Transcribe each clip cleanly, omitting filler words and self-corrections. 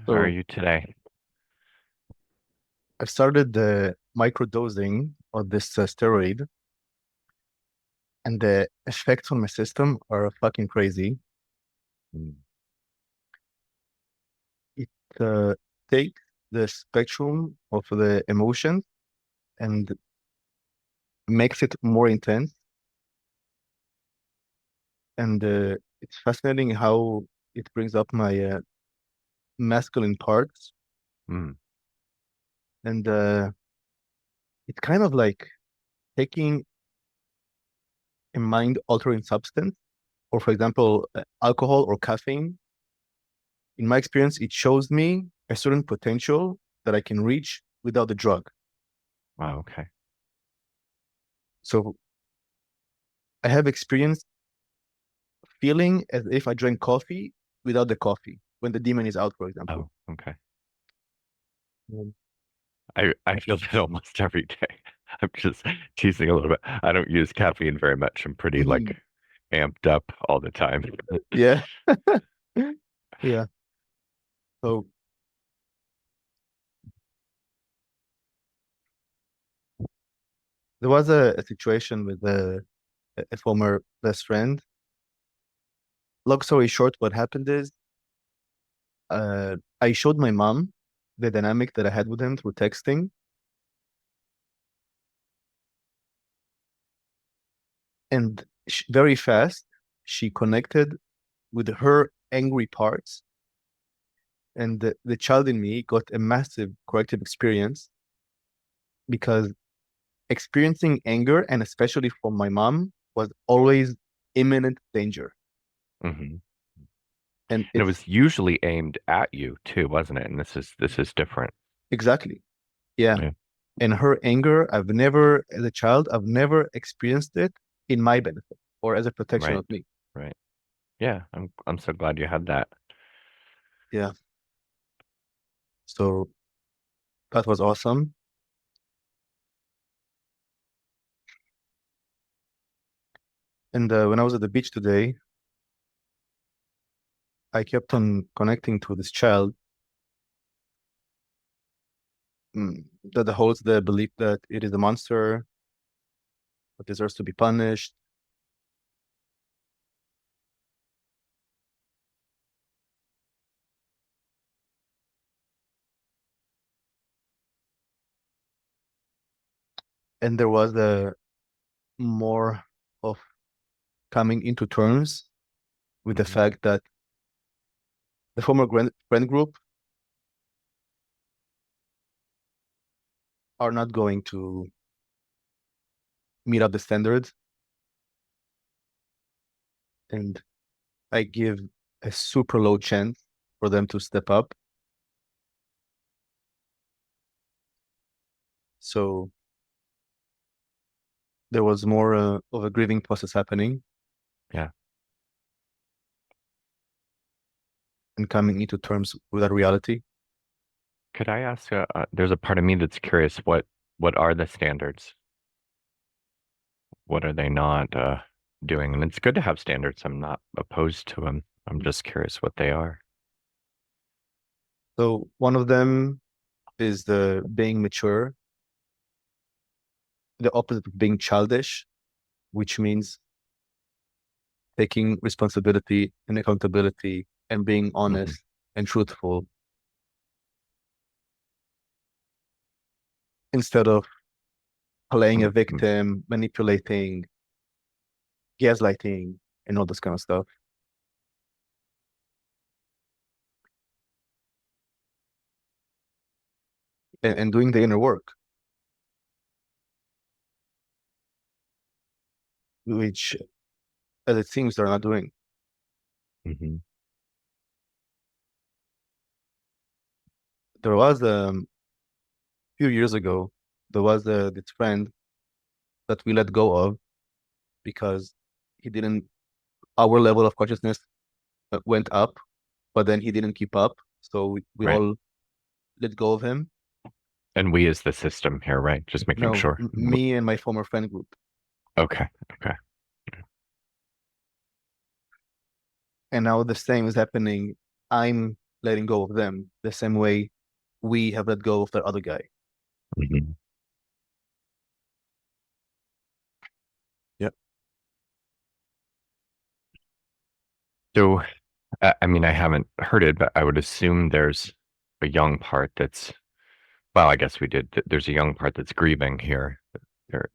How are So you today? I started the microdosing of this steroid, and the effects on my system are fucking crazy. Mm. It takes the spectrum of the emotions and makes it more intense. And it's fascinating how it brings up my masculine parts. Mm. And it's kind of like taking a mind-altering substance, or for example, alcohol or caffeine. In my experience, it shows me a certain potential that I can reach without the drug. Wow, okay. So I have experience feeling as if I drank coffee without the coffee when the demon is out, for example. Oh, okay. Mm. I feel that almost every day. I'm just teasing a little bit. I don't use caffeine very much. I'm pretty Mhm. like amped up all the time. Yeah. Yeah. So there was a situation with a former best friend. Long story short, what happened is I showed my mom the dynamic that I had with him through texting, and very fast she connected with her angry parts, and the child in me got a massive corrective experience because experiencing anger, and especially from my mom, was always imminent danger. Hmm. And And it it's was usually aimed at you too, wasn't it? And this is different. exactly, yeah. Yeah. And her anger, I've never, as a child, I've never experienced it in my benefit or as a protection Right. of me. Right. Yeah. I'm so glad you had that. Yeah. So that was awesome. And when I was at the beach today, I kept on connecting to this child that holds the belief that it is a monster that deserves to be punished. And there was a more of coming into terms with the Hmm. fact that the former friend group are not going to meet up the standards. And I give a super low chance for them to step up. So there was more of a grieving process happening Yeah. and coming into terms with that reality. Could I ask, there's a part of me that's curious, what are the standards? What are they not doing? And it's good to have standards. I'm not opposed to them. I'm just curious what they are. So one of them is the being mature, the opposite of being childish, which means taking responsibility and accountability and being Hmm. honest and truthful instead of playing a victim, manipulating, gaslighting, and all this kind of stuff, and doing the inner work, which, as it seems, they're not doing. Hmm. There was few years ago, there was this friend that we let go of because he didn't, our level of consciousness went up, but then he didn't keep up. So we Right. all let go of him. And we as the system here, right? Just making No, sure. me and my former friend group. Okay. Okay. And now the same is happening. I'm letting go of them the same way we have let go of that other guy. Mhm. Yep. So, I mean, I haven't heard it, but I would assume there's a young part that's, well, I guess we did. There's a young part that's grieving here. There,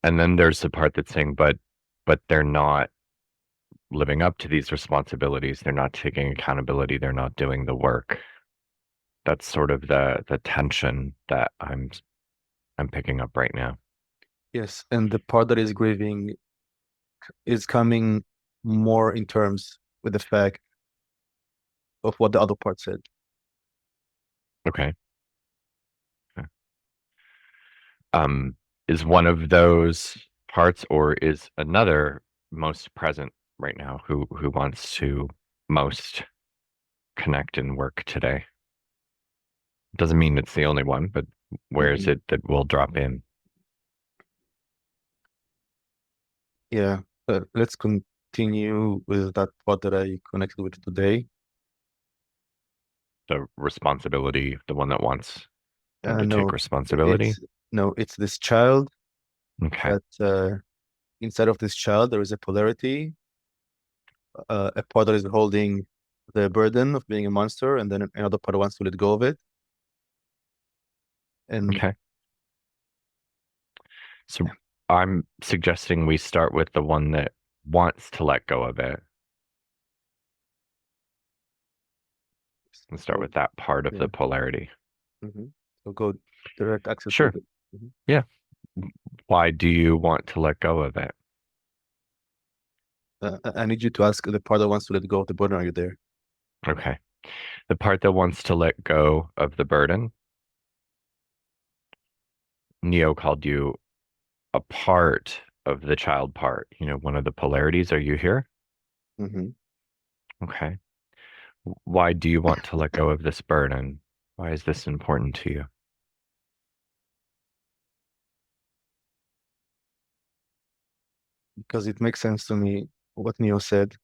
and then there's the part that's saying, but they're not living up to these responsibilities. They're not taking accountability. They're not doing the work. That's sort of the tension that I'm picking up right now. Yes, and the part that is grieving is coming more in terms with the fact of what the other part said. Okay. Um, is one of those parts, or is another most present right now? Who wants to most connect and work today? Doesn't mean it's the only one, but where is Mhm. it that will drop in? Yeah, let's continue with that part that I connected with today. The responsibility, the one that wants them to take No, responsibility. it's no, it's this child Okay. that inside of this child there is a polarity, a part that is holding the burden of being a monster, and then another part wants to let go of it. And Okay. So I'm suggesting we start with the one that wants to let go of it and start so, with that part of yeah, the polarity. so go direct access to Sure. it. Mhm. Yeah. Why do you want to let go of it? I need you to ask the part that wants to let go of the burden. Are you there? Okay. The part that wants to let go of the burden, Neo called you a part of the child part, one of the polarities. Are you here? Hmm. Okay. Why do you want to let go of this burden? Why is this important to you? Because it makes sense to me what Neo said.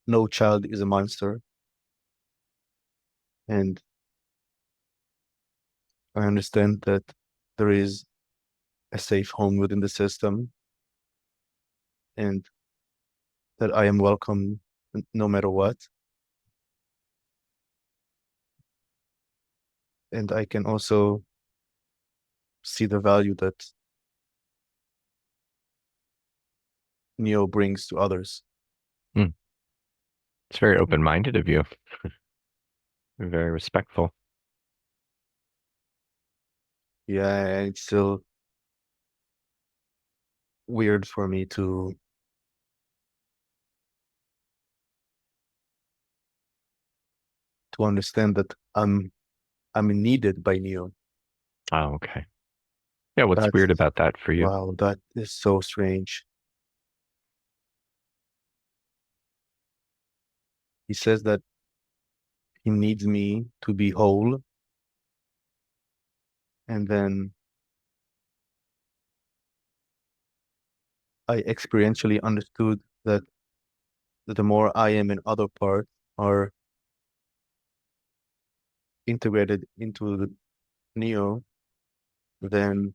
No child is a monster, and I understand that there is a safe home within the system, and that I am welcome no matter what. And I can also see the value that Neo brings to others. Hmm. It's very open-minded of you. Very respectful. Yeah, and it's still weird for me to understand that I'm needed by Neo. Oh, okay. Yeah, what's weird That's about that for you? wow, that is so strange. He says that he needs me to be whole, and then I experientially understood that the more I am in other parts are integrated into the Neo, then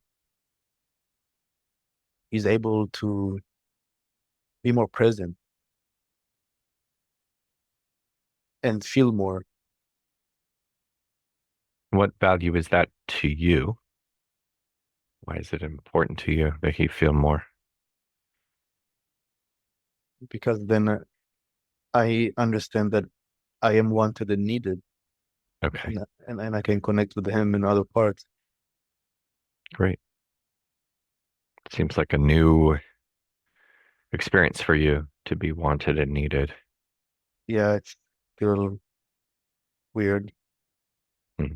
he's able to be more present and feel more, What value is that to you? Why is it important to you that he feel more? because then I understand that I am wanted and needed, Okay, and I can connect with him in other parts. great. Seems like a new experience for you to be wanted and needed. Yeah, it's still weird Hmm.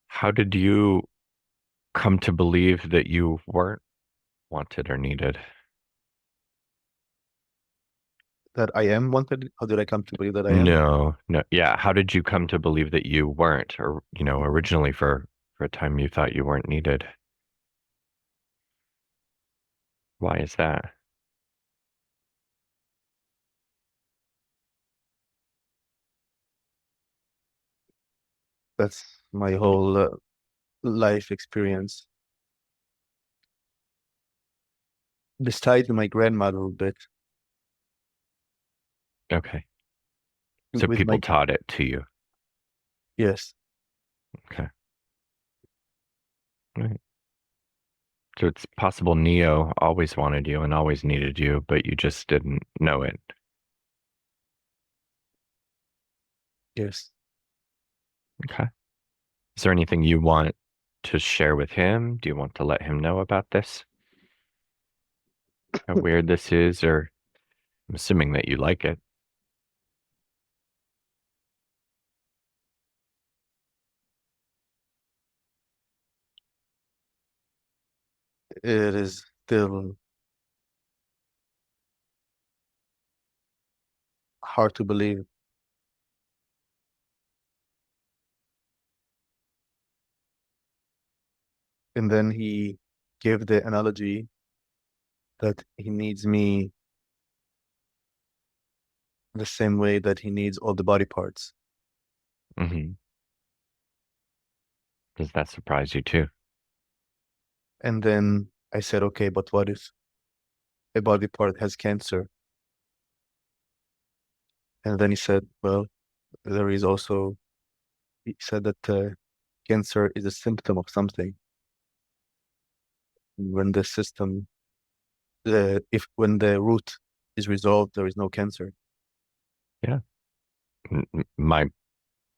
How did you come to believe that you weren't wanted or needed? that I am wanted. How did I come to believe that I am? No, no. Yeah, how did you come to believe that you weren't, or, originally for a time you thought you weren't needed? Why is that? That's my whole life experience. Besides my grandmother a bit, Okay. So with people my, taught it to you. yes, Okay. Right. So it's possible Neo always wanted you and always needed you, but you just didn't know it. yes. Okay. Is there anything you want to share with him? Do you want to let him know about this? How weird this is, or I'm assuming that you like it. It is still hard to believe. And then he gave the analogy that he needs me the same way that he needs all the body parts. Hmm. Does that surprise you too? And then I said, okay, but what if a body part has cancer? And then he said, well, there is also, he said that cancer is a symptom of something. When the system, if when the root is resolved, there is no cancer. Yeah. My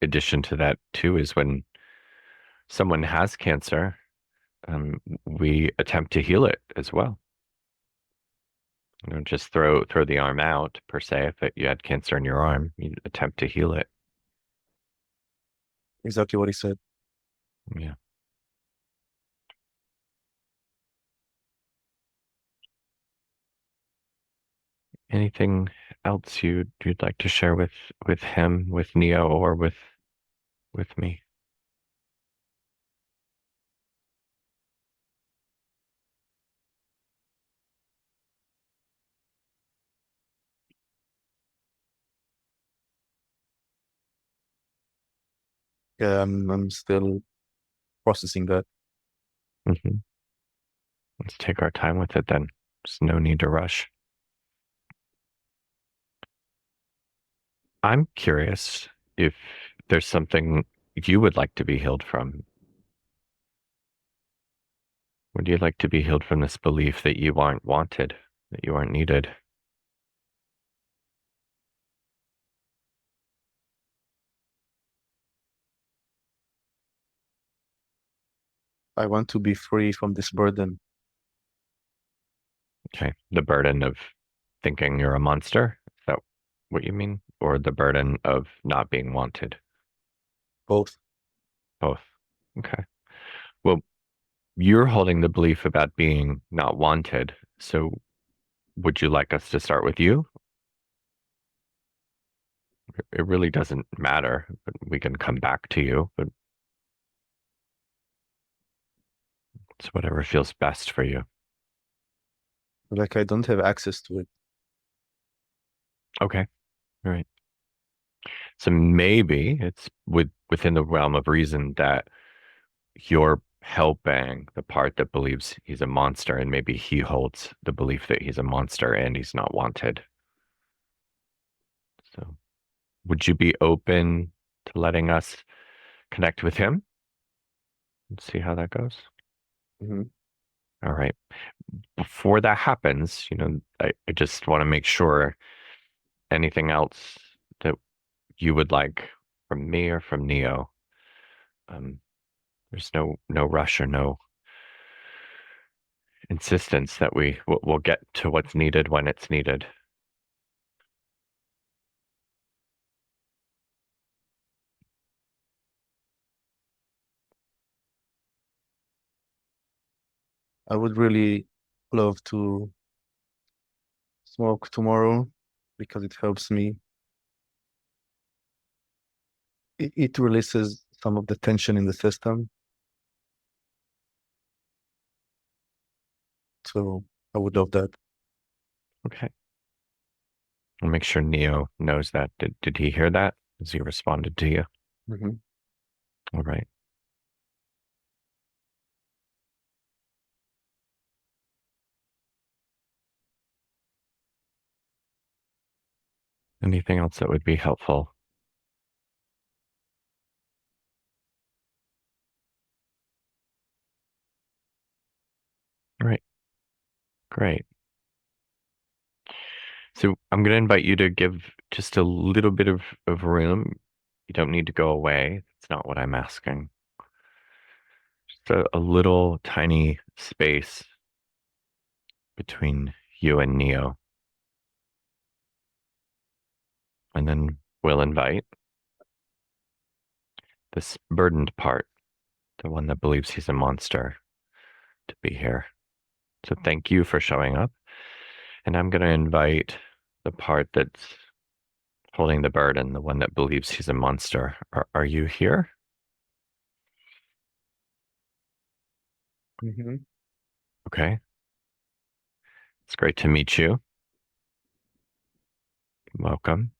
addition to that too is when someone has cancer, we attempt to heal it as well. You don't just throw the arm out per se. If you had cancer in your arm, you attempt to heal it. Exactly what he said. Yeah. Anything else you'd like to share with him, with Neo, or with me? Yeah, I'm still processing that. Hmm. Let's take our time with it then. There's no need to rush. I'm curious if there's something you would like to be healed from. Would you like to be healed from this belief that you aren't wanted, that you aren't needed? I want to be free from this burden. Okay. The burden of thinking you're a monster? Is that what you mean? Or the burden of not being wanted? Both. Both. Okay. Well, you're holding the belief about being not wanted. So would you like us to start with you? It really doesn't matter, but we can come back to you, but it's whatever feels best for you. Like I don't have access to it. Okay. All right. So maybe it's within the realm of reason that you're helping the part that believes he's a monster, and maybe he holds the belief that he's a monster and he's not wanted. So would you be open to letting us connect with him and see how that goes? Hmm. All right. Before that happens, I just want to make sure anything else that you would like from me or from Neo. Um, there's no rush or no insistence that we'll get to what's needed when it's needed. I would really love to smoke tomorrow because it helps me. It releases some of the tension in the system. So I would love that. Okay. I'll make sure Neo knows that. Did he hear that? Has he responded to you? Hmm. All right. Anything else that would be helpful? All right. Great. So I'm going to invite you to give just a little bit of room. You don't need to go away. That's not what I'm asking. Just a little tiny space between you and Neo. And then we'll invite this burdened part, the one that believes he's a monster, to be here. So thank you for showing up. And I'm going to invite the part that's holding the burden, the one that believes he's a monster. Are you here? Mm-hmm. Okay. It's great to meet you. Welcome.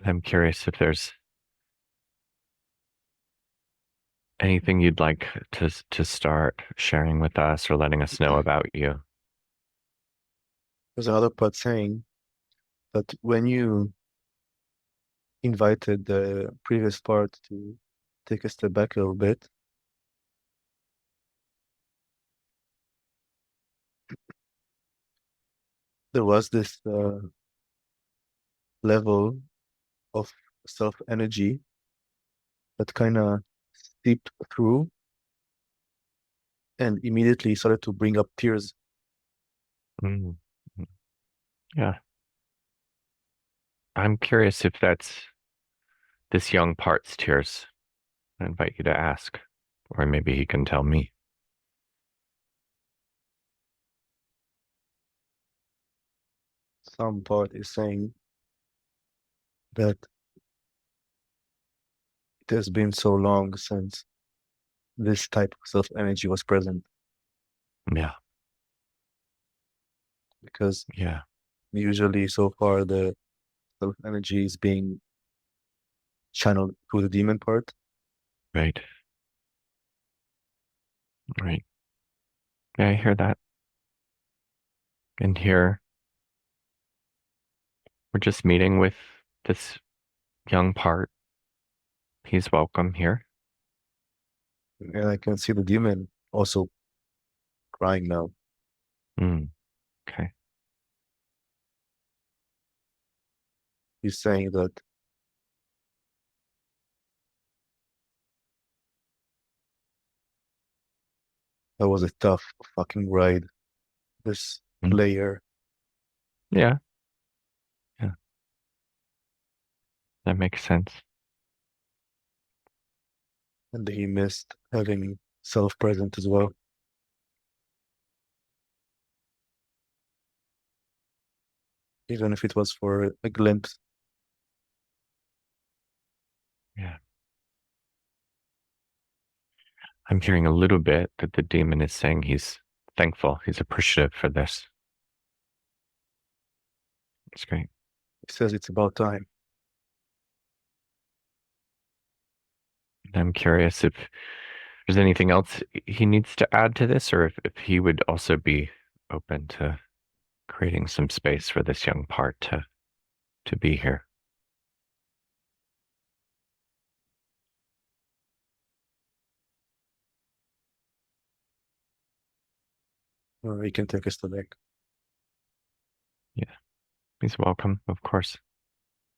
I'm curious if there's anything you'd like to start sharing with us or letting us know about you. There's another part saying that when you invited the previous part to take a step back a little bit, there was this level of self energy that kind of seeped through and immediately started to bring up tears. Mm. Yeah. I'm curious if that's this young part's tears. I invite you to ask, or maybe he can tell me. Some part is saying that it has been so long since this type of self energy was present Yeah. because Yeah. usually so far the self energy is being channeled through the demon part. Right. Right. Yeah, I hear that. And here we're just meeting with this young part. He's welcome here. And I can see the demon also crying now. Mm, okay. He's saying that that was a tough fucking ride. This Mm, player, yeah. Yeah. That makes sense. and he missed having self present as well, even if it was for a glimpse. Yeah. I'm hearing a little bit that the demon is saying he's thankful, he's appreciative for this. It's great. He says it's about time. And I'm curious if there's anything else he needs to add to this, or if he would also be open to creating some space for this young part to be here. Or he can take us to back. Yeah. He's welcome, of course.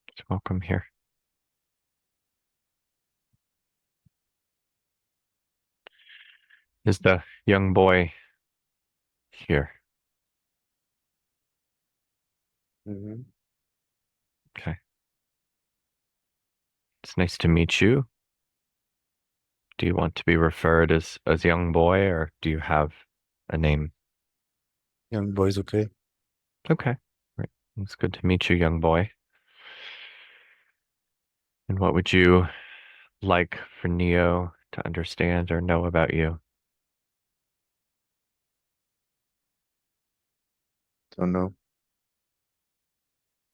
He's welcome here. Is the young boy here? Mm-hmm. Okay. It's nice to meet you. Do you want to be referred as young boy, or do you have a name? Young boy's okay. Okay. Right. It's good to meet you, young boy. And what would you like for Neo to understand or know about you? Don't know.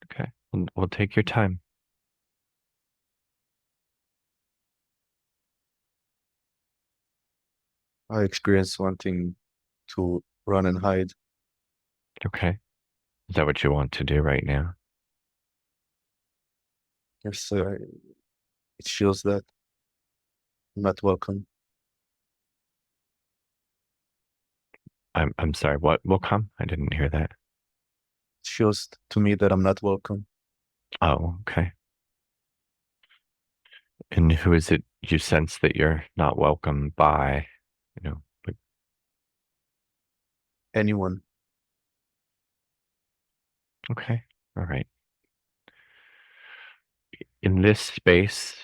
Okay. We'll take your time. I experience wanting to run and hide. Okay. Is that what you want to do right now? Yes, it feels that I'm not welcome. I'm sorry, what will come? I didn't hear that. It feels to me that I'm not welcome. Oh, okay. And who is it you sense that you're not welcome by? Like, Anyone. okay. All right. In this space,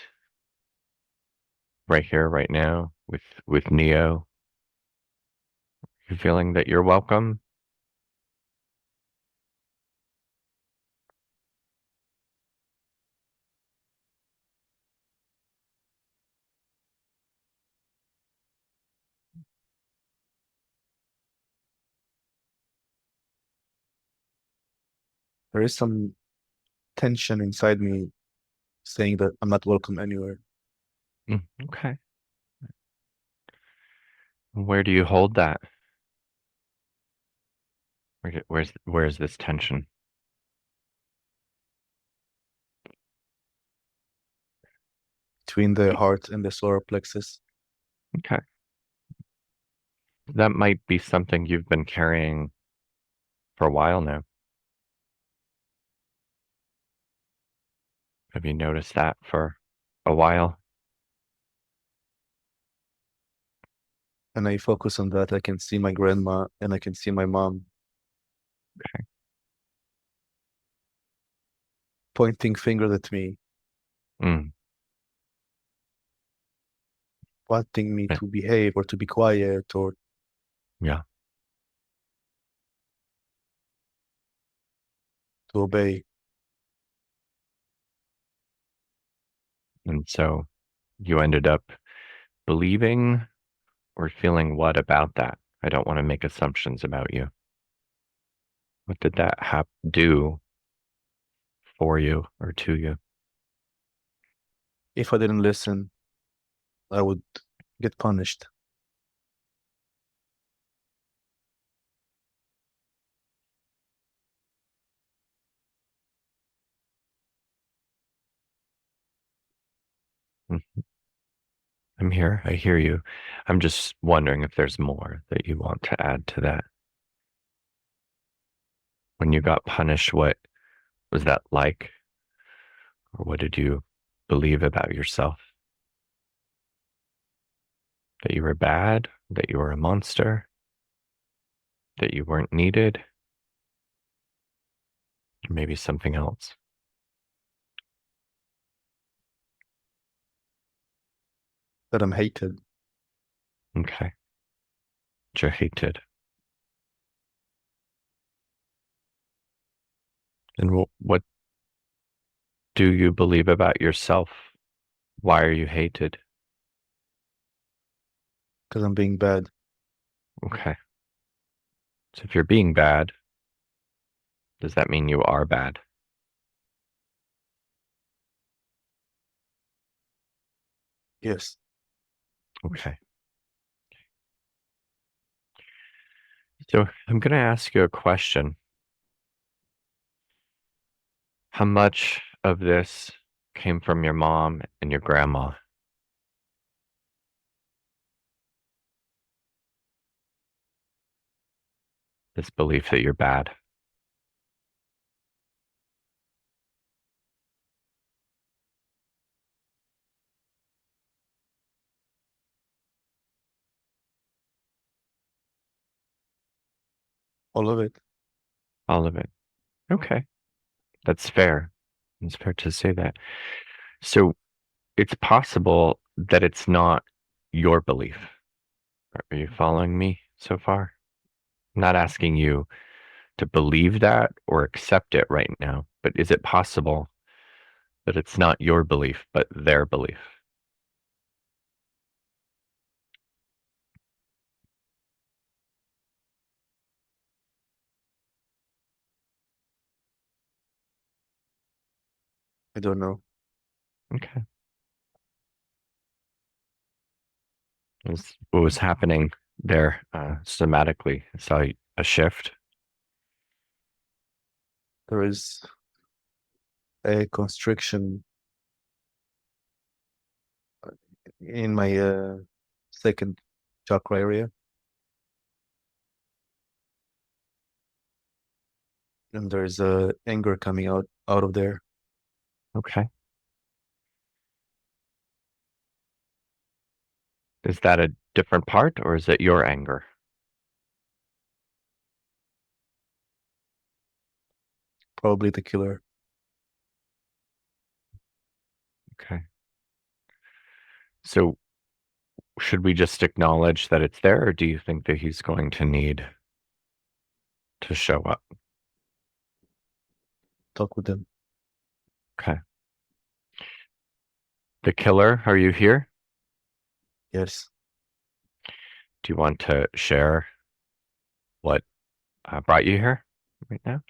right here, right now, with Neo, you feeling that you're welcome? There is some tension inside me saying that I'm not welcome anywhere. Okay. Where do you hold that? Where's this tension? Between the heart and the solar plexus. Okay. That might be something you've been carrying for a while now. Have you noticed that for a while? And I focus on that. I can see my grandma and I can see my mom Okay. pointing fingers at me, Mm, wanting me yeah. to behave or to be quiet or Yeah. to obey. And so you ended up believing or feeling what about that? I don't want to make assumptions about you. What did that do for you or to you? If I didn't listen, I would get punished. Mm, I'm here. I hear you. I'm just wondering if there's more that you want to add to that. When you got punished, what was that like? Or what did you believe about yourself? That you were bad? That you were a monster? That you weren't needed? Or maybe something else? That I'm hated. Okay. That you're hated. And what do you believe about yourself? Why are you hated? Because I'm being bad. Okay. So if you're being bad, does that mean you are bad? Yes. Okay. So I'm going to ask you a question. How much of this came from your mom and your grandma? This belief that you're bad. All of it. All of it. Okay. That's fair. It's fair to say that. So it's possible that it's not your belief. Are you following me so far? I'm not asking you to believe that or accept it right now, but is it possible that it's not your belief, but their belief? I don't know. Okay. What was happening there somatically? I saw a shift. There is a constriction in my second chakra area, and there's anger coming out of there. Okay. Is that a different part or is it your anger? Probably the killer. Okay. So should we just acknowledge that it's there, or do you think that he's going to need to show up? Talk with them. Okay. The killer, are you here? Yes. Do you want to share what brought you here right now?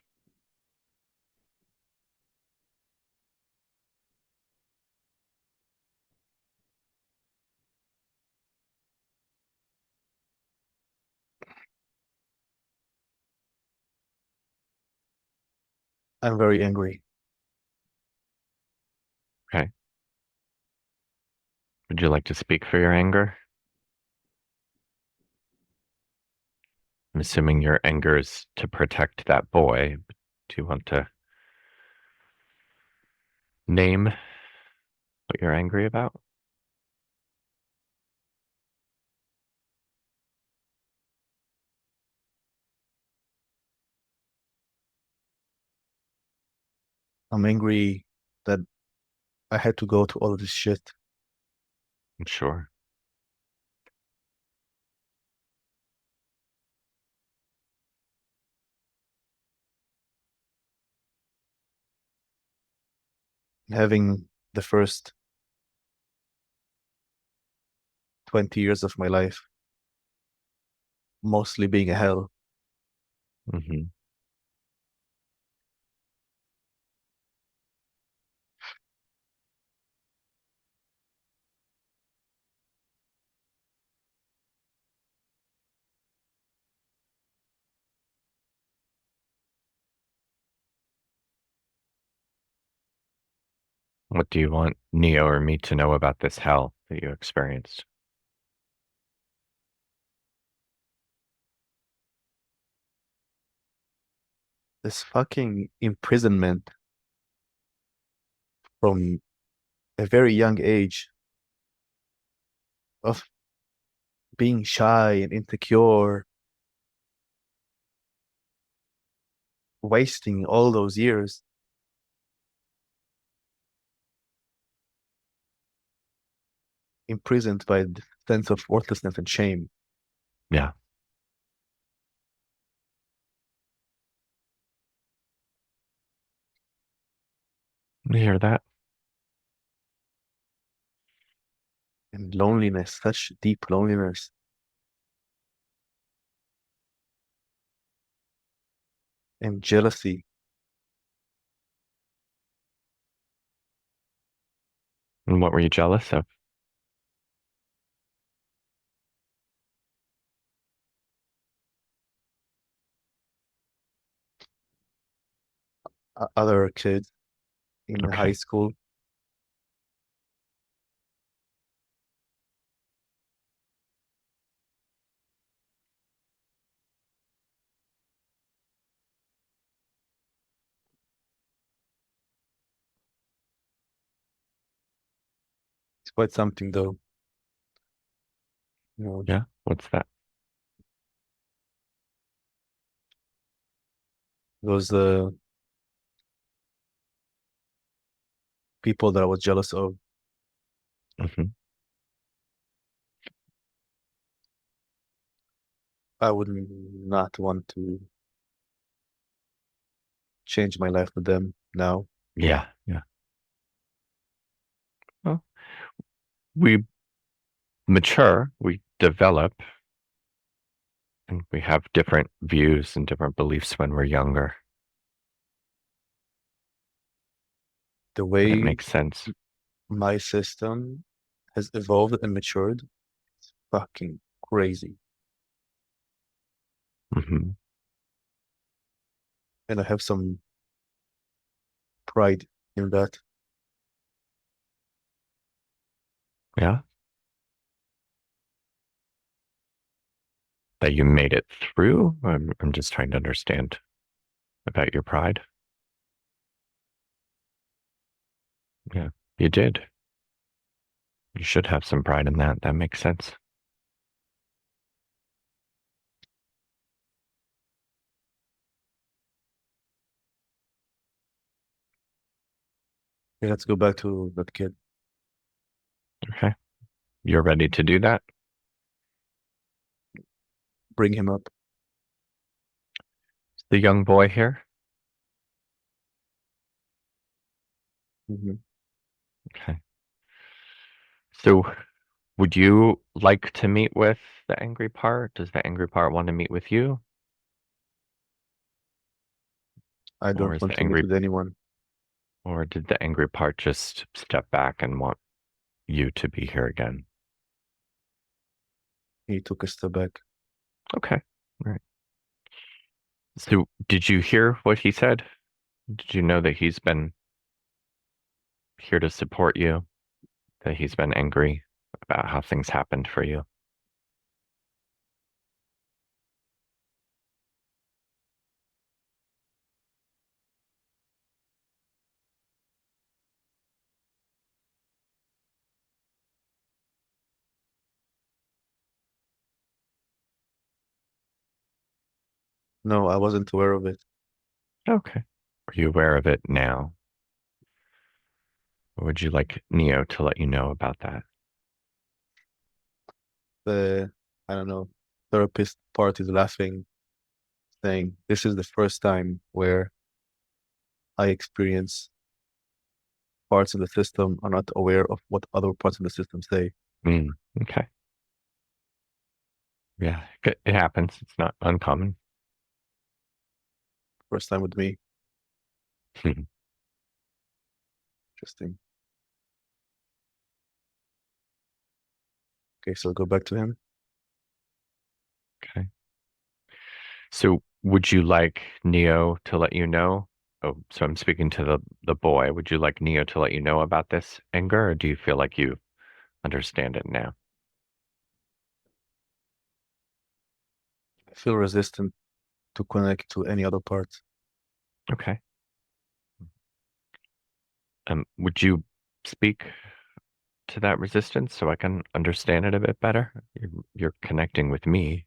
I'm very angry. Okay. Would you like to speak for your anger? I'm assuming your anger is to protect that boy. Do you want to name what you're angry about? I'm angry that I had to go through all of this shit. I'm sure. Having the first 20 years of my life mostly being a hell. Hmm. What do you want Neo or me to know about this hell that you experienced? This fucking imprisonment from a very young age of being shy and insecure, wasting all those years, imprisoned by the sense of worthlessness and shame. Yeah. You hear that? And loneliness, such deep loneliness, and jealousy. And what were you jealous of? Other kids in high Okay. school. It's quite something, though. You know, Yeah. What's that? those people that I was jealous of, Hmm. I would not want to change my life with them now. Yeah. Yeah. Well, we mature, we develop, and we have different views and different beliefs when we're younger. The And it way makes sense. my system has evolved and matured, fucking crazy. Hmm. And I have some pride in that. Yeah. That you made it through. I'm just trying to understand about your pride. Yeah, you did. You should have some pride in that. That makes sense. Okay, let's go back to that kid. Okay. You're ready to do that? Bring him up. The young boy here. Mhm. Okay. So would you like to meet with the angry part? Does the angry part want to meet with you? I Or don't is want the to meet angry with anyone. or did the angry part just step back and want you to be here again? He took a step back. Okay. All right. So did you hear what he said? Did you know that he's been here to support you? That he's been angry about how things happened for you? No, I wasn't aware of it. Okay. Are you aware of it now? Or would you like Neo to let you know about that? The, I don't know, therapist part is laughing, saying, this is the first time where I experience parts of the system are not aware of what other parts of the system say. Mm, okay. Yeah, it happens. It's not uncommon. First time with me. Interesting. Okay, so go back to him. Okay. So would you like Neo to let you know? Oh, so I'm speaking to the boy. Would you like Neo to let you know about this anger, or do you feel like you understand it now? I feel resistant to connect to any other parts. Okay. Would you speak to that resistance so I can understand it a bit better? You're connecting with me.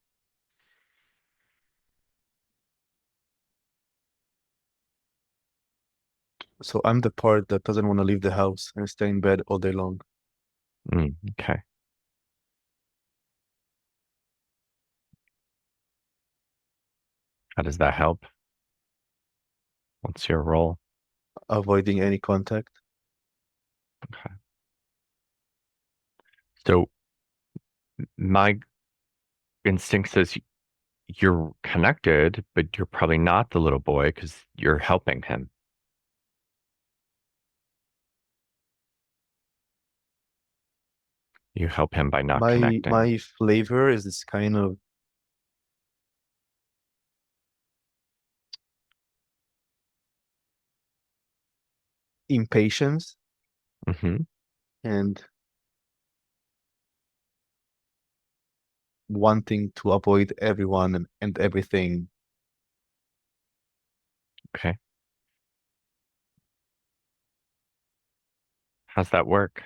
So I'm the part that doesn't want to leave the house and stay in bed all day long. Okay. How does that help? What's your role? Avoiding any contact. Okay. So my instinct says you're connected, but you're probably not the little boy because you're helping him. You help him by not connecting. My flavor is this kind of impatience Hmm. and wanting to avoid everyone and everything. Okay. How's that work?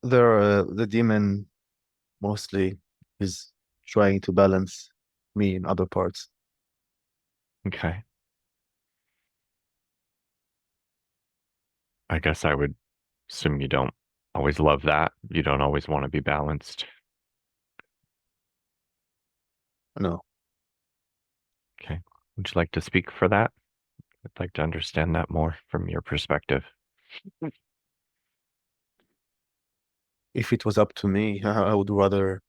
The demon mostly is trying to balance me in other parts. Okay. I guess I would assume you don't always love that. You don't always want to be balanced. No, Okay. Would you like to speak for that? I'd like to understand that more from your perspective. if it was up to me, I would rather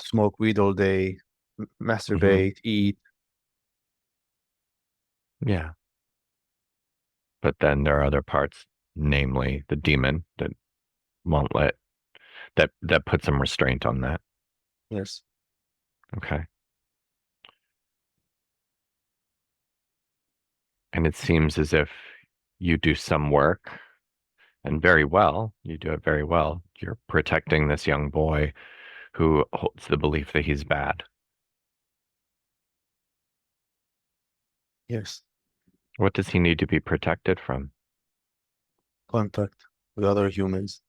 smoke weed all day, Hmm. masturbate, eat, Yeah. But then there are other parts, namely the demon that won't let that puts some restraint on that. Yes. Okay. And it seems as if you do some work and very well. You do it very well. You're protecting this young boy who holds the belief that he's bad. Yes. What does he need to be protected from? Contact with other humans.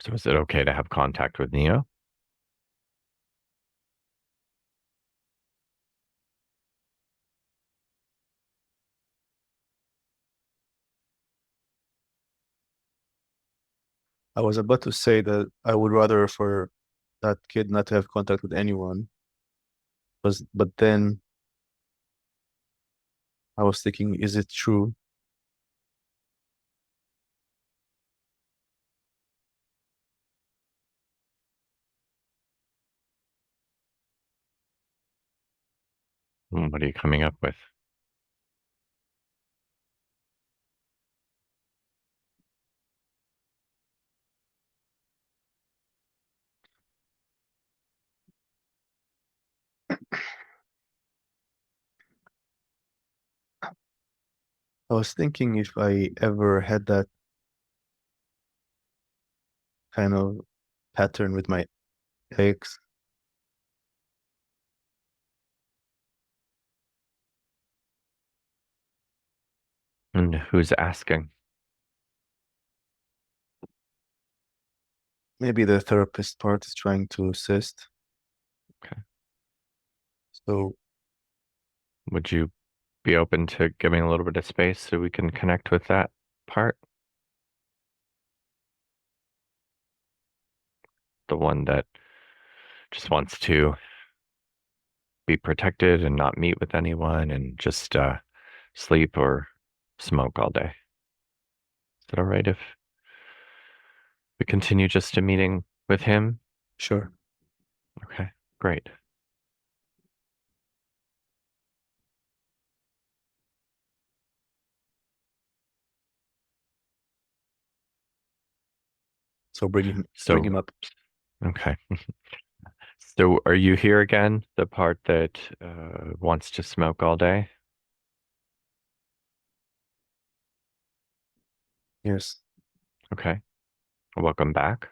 So is it okay to have contact with Neo? I was about to say that I would rather for that kid not to have contact with anyone, but then I was thinking, is it true? What are you coming up with? I was thinking if I ever had that kind of pattern with my ex, And who's asking? maybe the therapist part is trying to assist. Okay. So Would you be open to giving a little bit of space so we can connect with that part? The one that just wants to be protected and not meet with anyone and just sleep or smoke all day. Is it all right if we continue just a meeting with him? sure. Okay, great. So bring So, him up. okay. So are you here again, the part that wants to smoke all day? Yes. Okay, welcome back.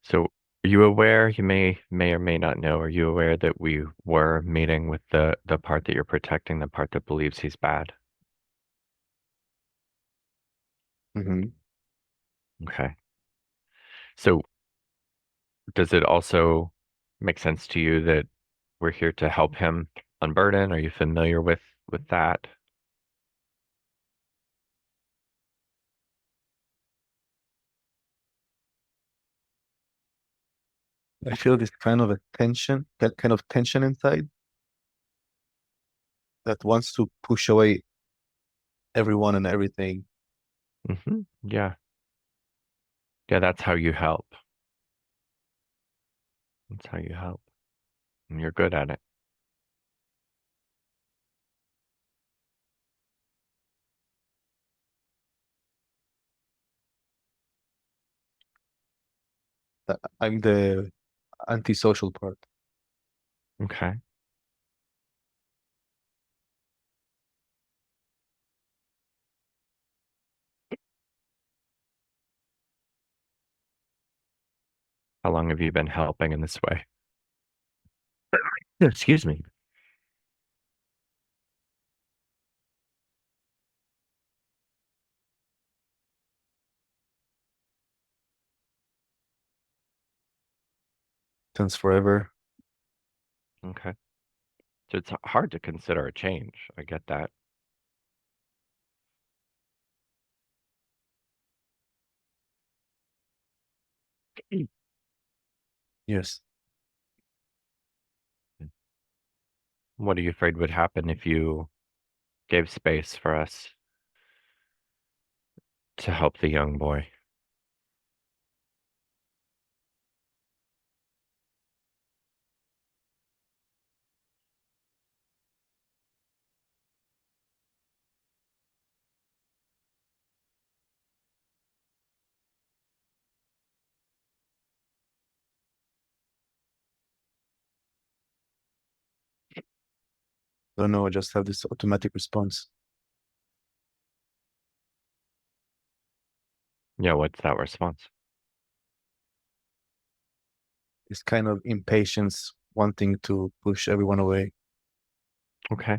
So are you aware, you may or may not know, are you aware that we were meeting with the part that you're protecting, the part that believes he's bad? Hmm. Okay. So does it also make sense to you that we're here to help him unburden? Are you familiar with that? I feel this kind of a tension, that kind of tension inside that wants to push away everyone and everything. Yeah. Yeah, that's how you help. That's how you help. And you're good at it. I'm the antisocial part. Okay. How long have you been helping in this way? Excuse me. Since forever. Okay. So it's hard to consider a change. I get that. Yes. What are you afraid would happen if you gave space for us to help the young boy? I don't know, I just have this automatic response. Yeah, what's that response? This kind of impatience, wanting to push everyone away. Okay.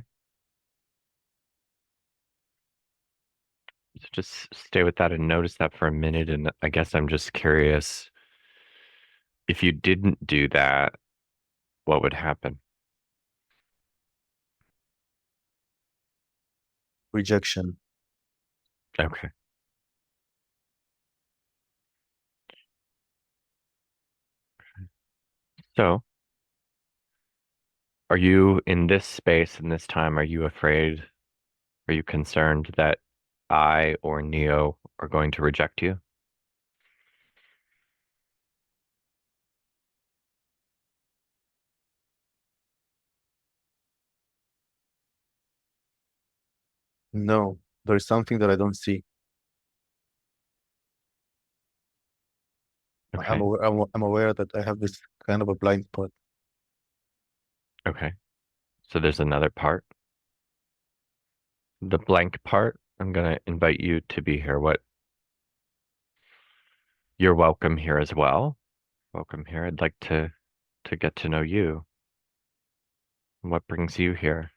So just stay with that and notice that for a minute. And I guess I'm just curious, if you didn't do that, what would happen? Rejection. Okay. So are you in this space in this time? Are you afraid? Are you concerned that I or Neo are going to reject you? No, there is something that I don't see. Okay. I'm aware that I have this kind of a blind spot. Okay. So there's another part. The blank part, I'm gonna invite you to be here. You're welcome here as well. Welcome here. I'd like to get to know you. What brings you here?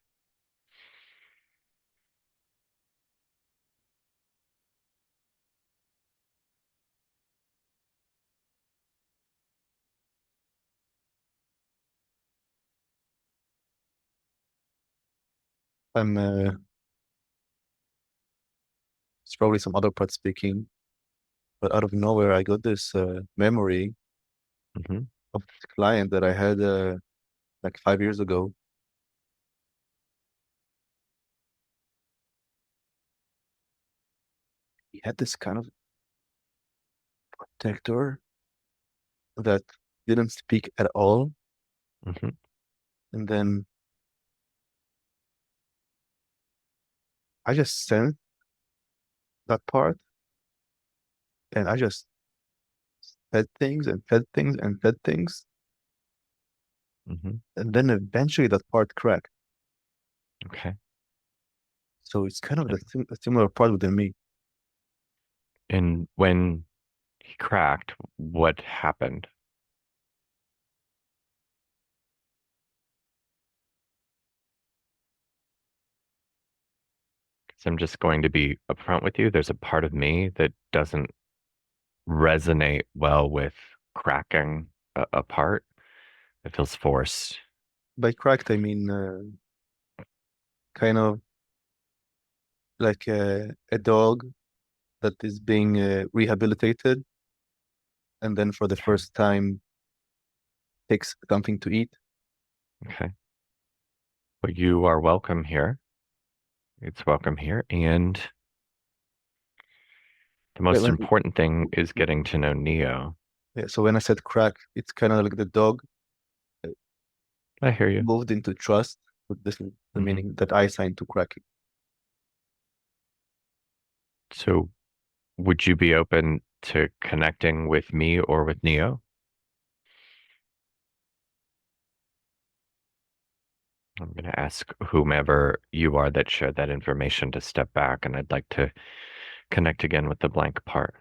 I'm it's probably some other part speaking, but out of nowhere I got this memory Hmm. of this client that I had like 5 years ago. He had this kind of protector that didn't speak at all, Hmm. and then I just sensed that part, and I just fed things and fed things and fed things, Hmm. and then eventually that part cracked. Okay. So it's kind of a similar part within me. And when he cracked, what happened? Because I'm just going to be upfront with you. There's a part of me that doesn't resonate well with cracking a part. It feels forced. By cracked, I mean kind of like a dog that is being rehabilitated, and then for the Okay. first time takes something to eat. Okay. Well, you are welcome here. It's welcome here. And the When, most when, important thing is getting to know Neo. yeah, so when I said crack, it's kind of like the dog uh, I hear you. moved into trust. So this is the Hmm. meaning that I signed to cracking. So would you be open to connecting with me or with Neo? I'm going to ask whomever you are that shared that information to step back, and I'd like to connect again with the blank part.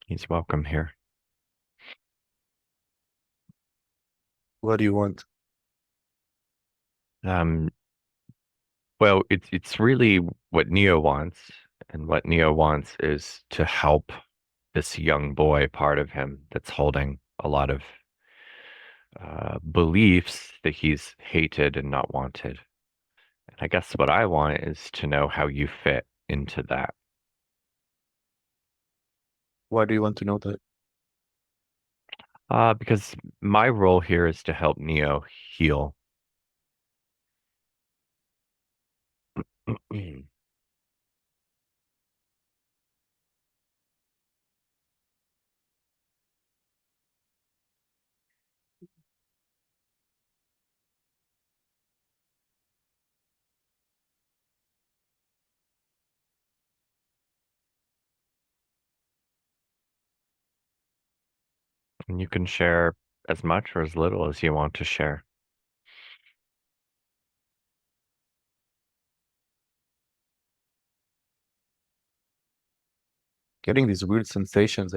He's welcome here. What do you want? Um, well, it's really what Neo wants, and what Neo wants is to help this young boy part of him that's holding a lot of beliefs that he's hated and not wanted. And I guess what I want is to know how you fit into that. Why do you want to know that? Because my role here is to help Neo heal. And you can share as much or as little as you want to share. getting these weird sensations.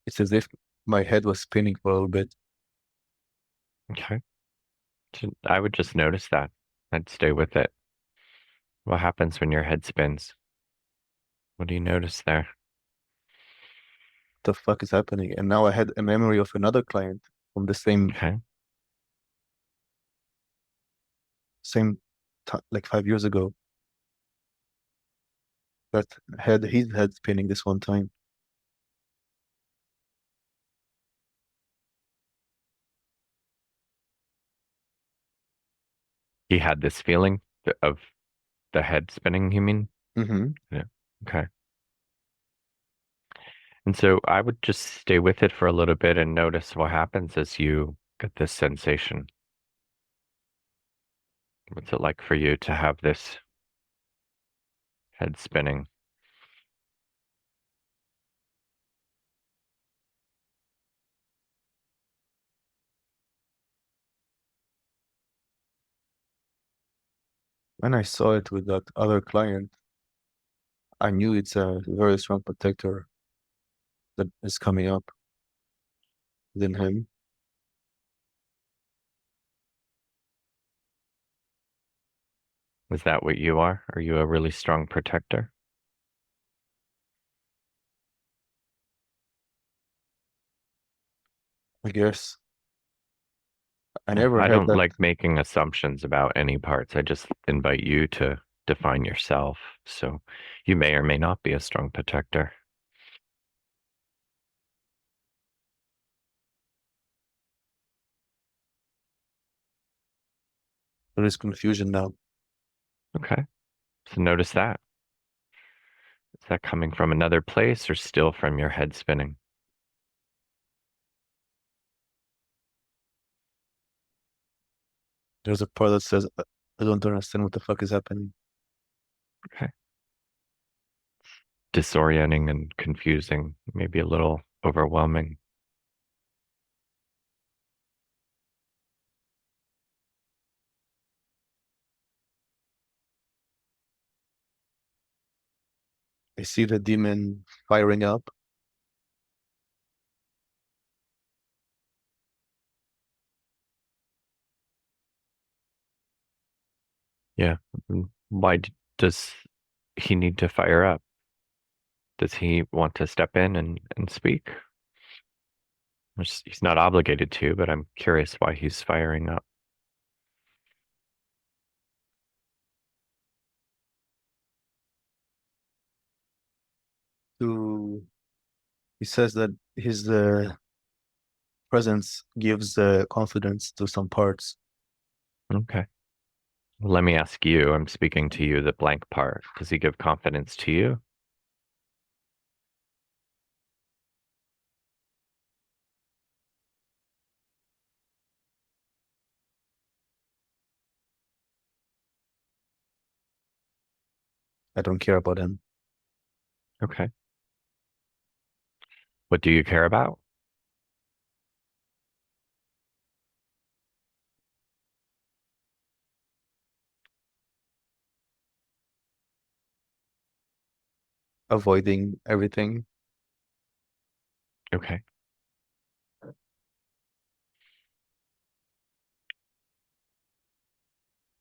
It's as if my head was spinning for a little bit. Okay. I would just notice that. I'd stay with it. What happens when your head spins? What do you notice there? The fuck is happening? And now I had a memory of another client from the Okay. same like 5 years ago that had his head spinning this one time. He had this feeling of the head spinning, you mean? Mm-hmm. Yeah. Okay. And so I would just stay with it for a little bit and notice what happens as you get this sensation. What's it like for you to have this head spinning? When I saw it with that other client, I knew it's a very strong protector that is coming up within him. Is that what you are? Are you a really strong protector? I guess I Yeah, never I had don't that. like making assumptions about any parts. I just invite you to define yourself. So you may or may not be a strong protector. There is confusion now. Okay. So notice that. Is that coming from another place or still from your head spinning? There's a part that says, I don't understand what the fuck is happening. Okay. Disorienting and confusing, maybe a little overwhelming. I see the demon firing up. Yeah. Why does he need to fire up? Does he want to step in and speak? He's not obligated to, but I'm curious why he's firing up. To He says that his presence gives confidence to some parts. Okay. Let me ask you, I'm speaking to you, the blank part. Does he give confidence to you? I don't care about him. Okay. What do you care about? Avoiding everything. Okay.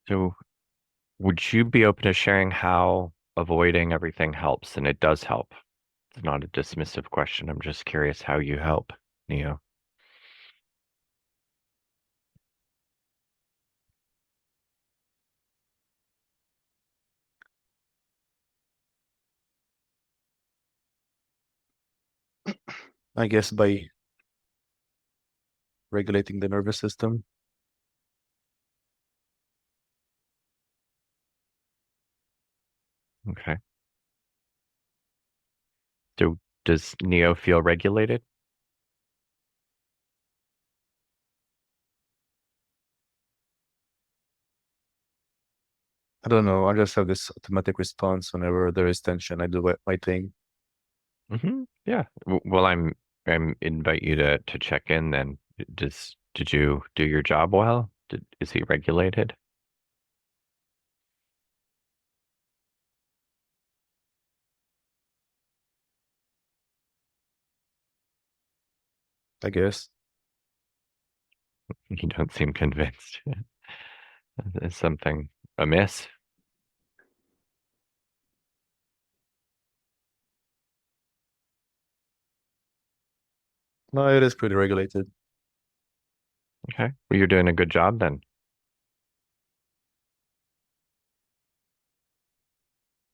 So would you be open to sharing how avoiding everything helps? And it does help. It's not a dismissive question. I'm just curious how you help, Neo. I guess by regulating the nervous system. Okay. So does Neo feel regulated? I don't know. I just have this automatic response whenever there is tension. I do my thing. Yeah. Well, I'm invite you to check in then. Did you do your job well? Is he regulated? I guess. You don't seem convinced. Is something amiss? No, it is pretty regulated, Okay. Well, you're doing a good job then.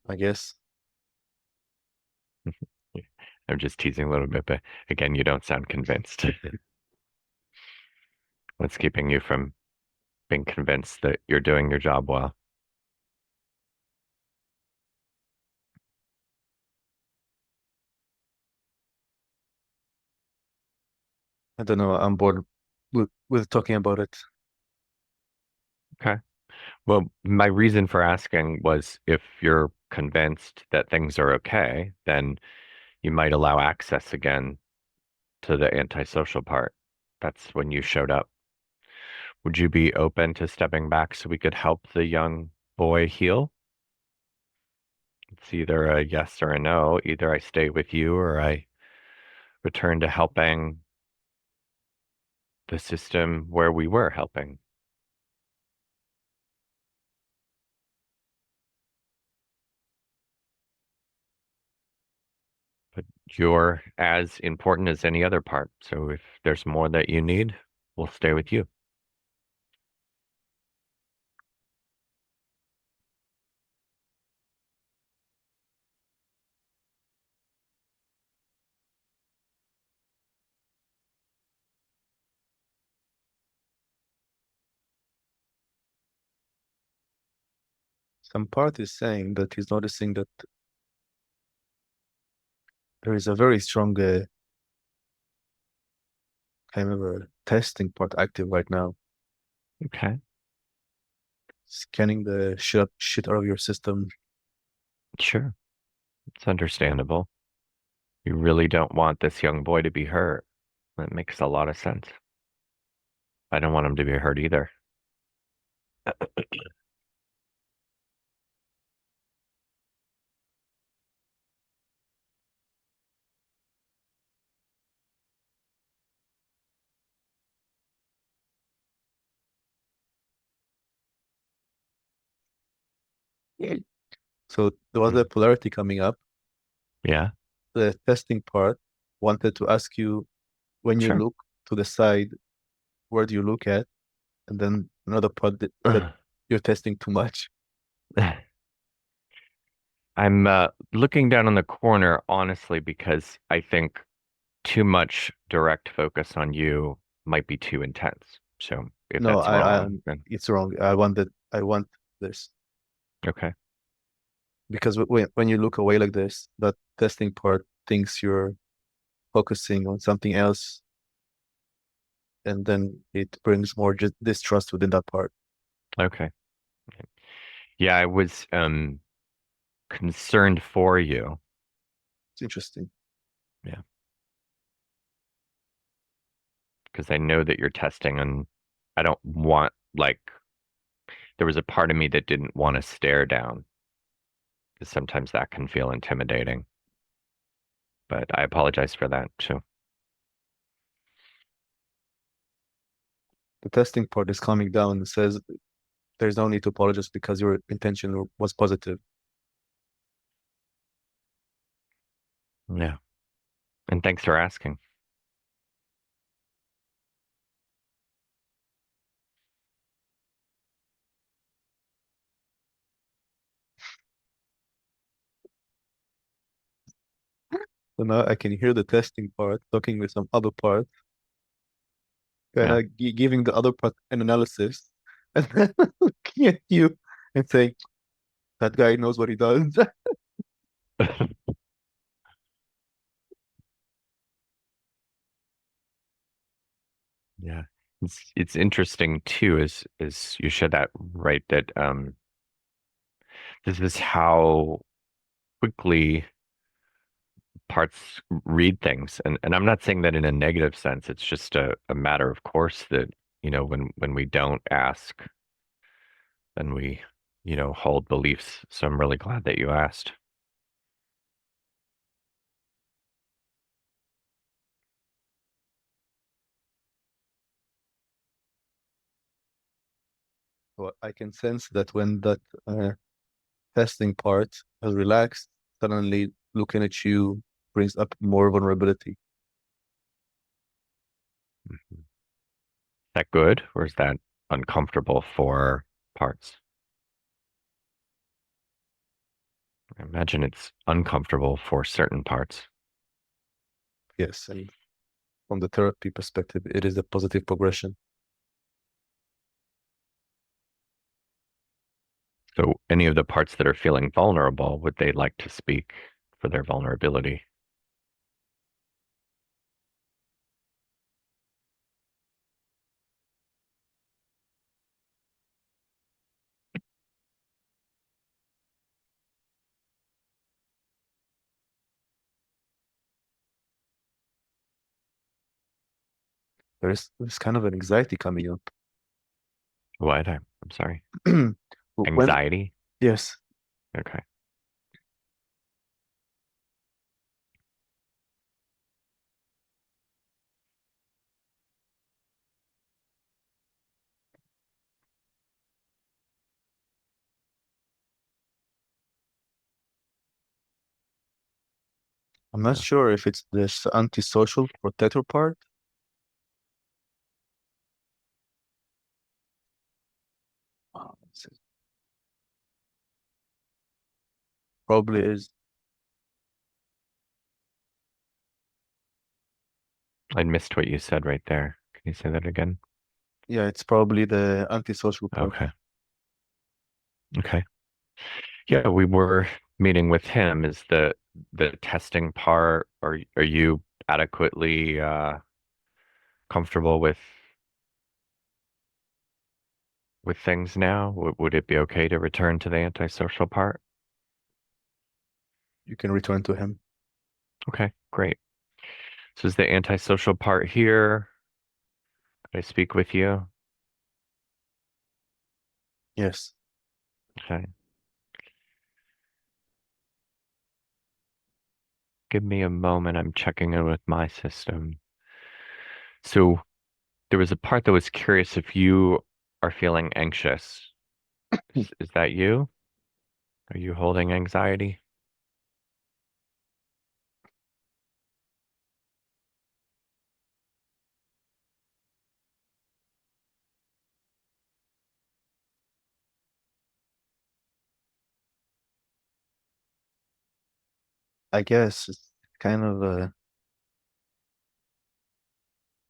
I guess. I'm just teasing a little bit, but again, you don't sound convinced. What's keeping you from being convinced that you're doing your job well? I don't know. I'm bored with talking about it. Okay. Well, my reason for asking was if you're convinced that things are okay, then you might allow access again to the antisocial part. That's when you showed up. Would you be open to stepping back so we could help the young boy heal? It's either a yes or a no. Either I stay with you or I return to helping the system where we were helping. But you're as important as any other part. So if there's more that you need, we'll stay with you. Some part is saying that he's noticing that there is a very strong, I remember, testing part active right now, Okay, scanning the shit out of your system. sure. It's understandable. You really don't want this young boy to be hurt. That makes a lot of sense. I don't want him to be hurt either. Yeah. So there was a Mhm. polarity coming up. Yeah, The testing part wanted to ask you when you sure. look to the side, where do you look at? And then another part that you're testing too much. I'm looking down on the corner, honestly, because I think too much direct focus on you might be too intense. So if No, that's wrong, then it's wrong. I want this okay. because when you look away like this, that testing part thinks you're focusing on something else, and then it brings more distrust within that part. Okay. Yeah, I was concerned for you. It's interesting. Yeah, because I know that you're testing and I don't want like there was a part of me that didn't want to stare down because sometimes that can feel intimidating. But I apologize for that too. The testing part is coming down and says there's no need to apologize because your intention was positive. Yeah. And thanks for asking. So now I can hear the testing part talking with some other part, kind Yeah. of giving the other part an analysis, and then looking at you and saying, that guy knows what he does. Yeah. It's interesting too, is you shared that right that this is how quickly parts read things. And I'm not saying that in a negative sense. It's just a matter of course that, when we don't ask, then we, hold beliefs. So I'm really glad that you asked. So I can sense that when that testing part has relaxed, suddenly looking at you brings up more vulnerability. Mhm. Is that good or is that uncomfortable for parts? I imagine it's uncomfortable for certain parts. Yes, and from the therapy perspective, it is a positive progression. So any of the parts that are feeling vulnerable, would they like to speak for their vulnerability? There's kind of an anxiety coming up. What? I'm sorry. When, Anxiety? yes, Okay. I'm not Yeah. sure if it's this antisocial protector part. It probably is. I missed what you said right there. Can you say that again? Yeah, it's probably the antisocial part. Okay. Okay. Yeah, we were meeting with him. Is the testing part, are you adequately comfortable with things now? Would it be okay to return to the antisocial part? You can return to him. Okay, great. So is the antisocial part here? Could I speak with you? Yes. Okay. Give me a moment. I'm checking in with my system. So there was a part that was curious if you are feeling anxious. Is that you? Are you holding anxiety? I guess it's kind of a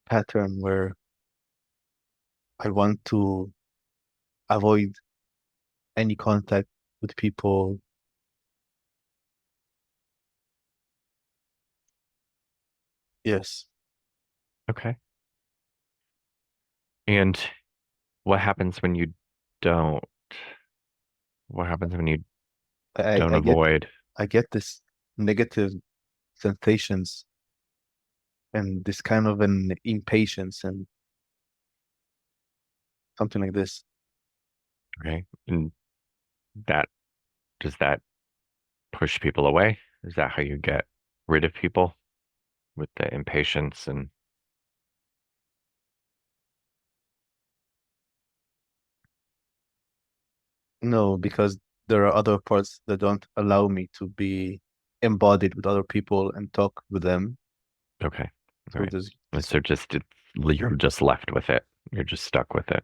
pattern where I want to avoid any contact with people. Yes. Okay. And what happens when you don't? What happens when you I, don't I get avoid? I get this negative sensations and this kind of an impatience and something like this. Okay. And that does that push people away? Is that how you get rid of people with the impatience and No, because there are other parts that don't allow me to be embodied with other people and talk with them. okay. All So right. there's And this, so you're just left with it. You're just stuck with it.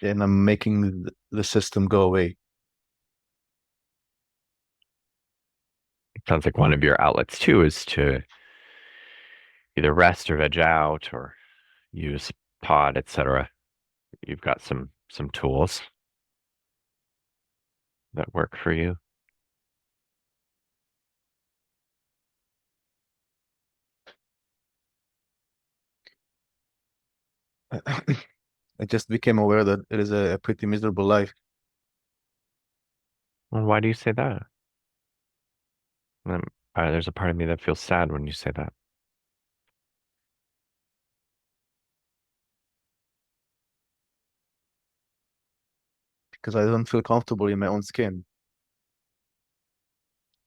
and I'm making the system go away. It sounds like one of your outlets too is to either rest or veg out or use pod, etc. You've got some tools that work for you. I just became aware that it is a pretty miserable life Well, why do you say that? Um, there's a part of me that feels sad when you say that. because I don't feel comfortable in my own skin.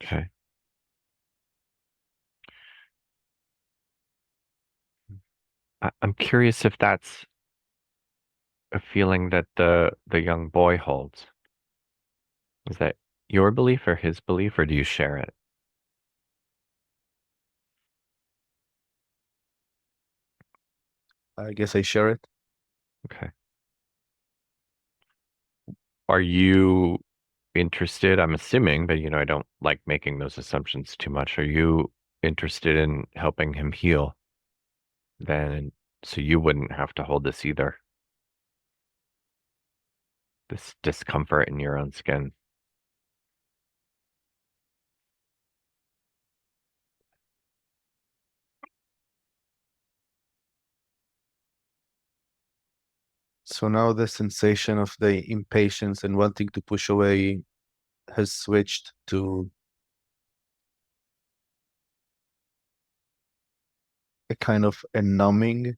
Okay. I'm curious if that's a feeling that the young boy holds? Is that your belief or his belief, or do you share it? I guess I share it. Okay. Are you interested? I'm assuming, but I don't like making those assumptions too much. Are you interested in helping him heal then, so you wouldn't have to hold this either? This discomfort in your own skin. So now the sensation of the impatience and wanting to push away has switched to a kind of a numbing.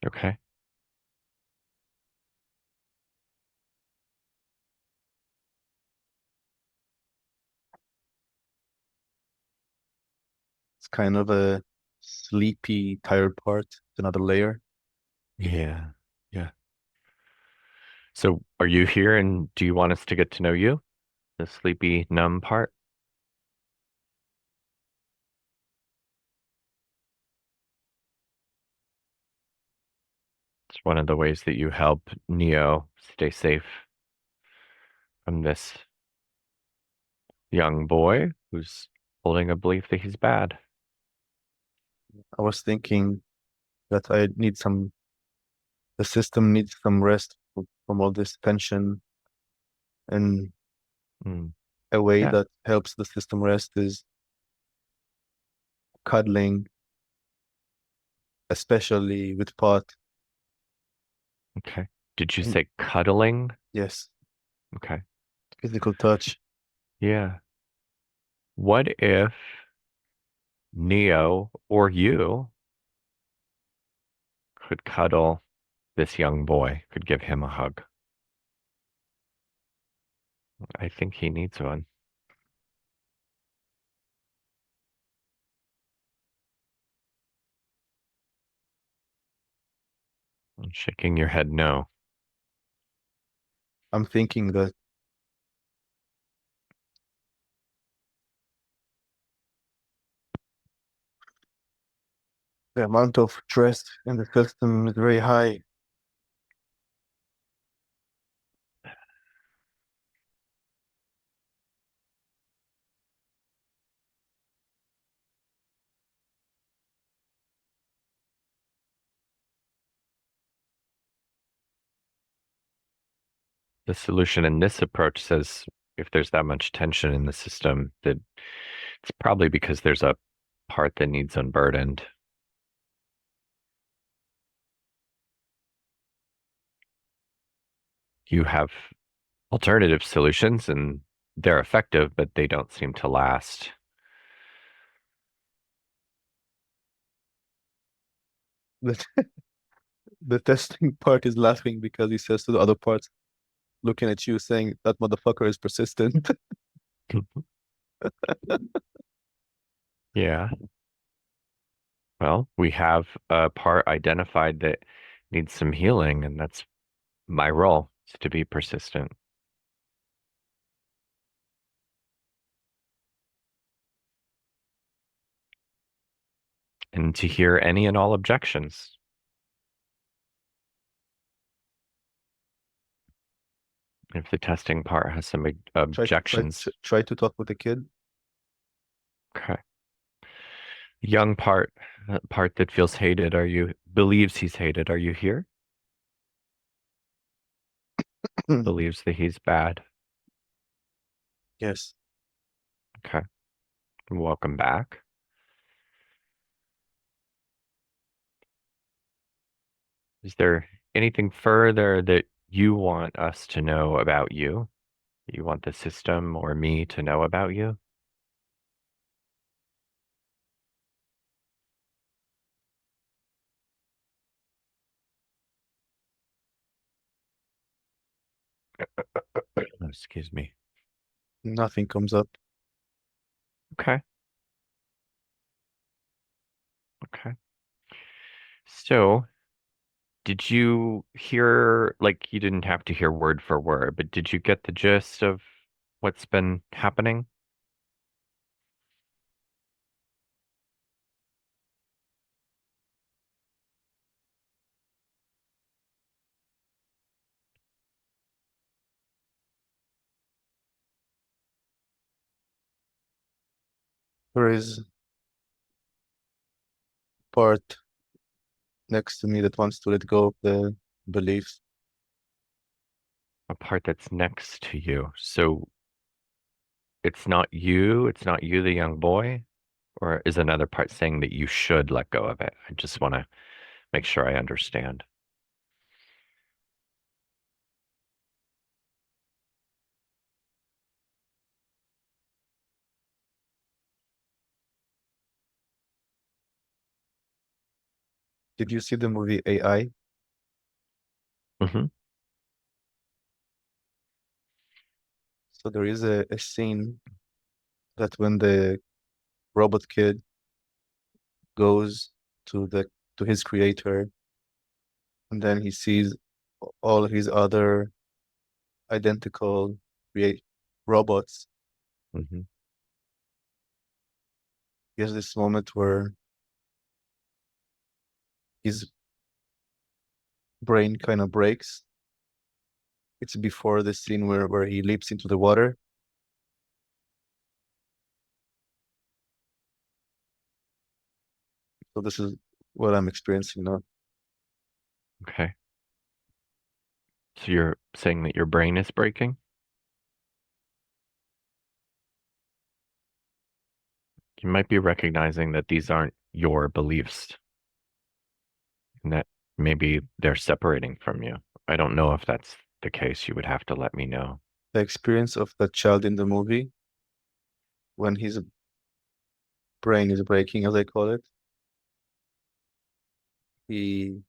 Okay. It's kind of a sleepy, tired part. It's another layer. Yeah. Yeah. So are you here and do you want us to get to know you? The sleepy, numb part? It's one of the ways that you help Neo stay safe from this young boy who's holding a belief that he's bad. I was thinking that the system needs some rest from all this tension, and Mm. a way Yeah. that helps the system rest is cuddling, especially with pot. Okay. Did you And say cuddling? yes, Okay. physical touch. Yeah. What if Neo or you could cuddle this young boy, could give him a hug? I think he needs one. I'm shaking your head no. I'm thinking that the amount of stress in the system is very high. The solution in this approach says if there's that much tension in the system, that it's probably because there's a part that needs unburdened. You have alternative solutions and they're effective, but they don't seem to last. The, the testing part is laughing because he says to the other parts, looking at you, saying that motherfucker is persistent. Yeah. Well, we have a part identified that needs some healing, and that's my role is to be persistent and to hear any and all objections. If the testing part has some objections, Try to talk with the kid. okay. Young part, part that feels hated, believes he's hated. Are you here? Believes that he's bad. Yes. Okay. Welcome back. Is there anything further that you want us to know about you? You want the system or me to know about you? Oh, excuse me. Nothing comes up. Okay. So, did you hear, like, you didn't have to hear word for word, but did you get the gist of what's been happening? There is part next to me that wants to let go of the beliefs. A part that's next to you. So, it's not you, the young boy, or is another part saying that you should let go of it? I just want to make sure I understand. Did you see the movie AI? Hmm. So there is a scene that when the robot kid goes to the to his creator, and then he sees all his other identical create robots. Hmm. He has this moment where his brain kind of breaks. It's before the scene where he leaps into the water. So this is what I'm experiencing now. Okay. So you're saying that your brain is breaking? You might be recognizing that these aren't your beliefs and that maybe they're separating from you. I don't know if that's the case. You would have to let me know. The experience of the child in the movie when his brain is breaking, as I call it, he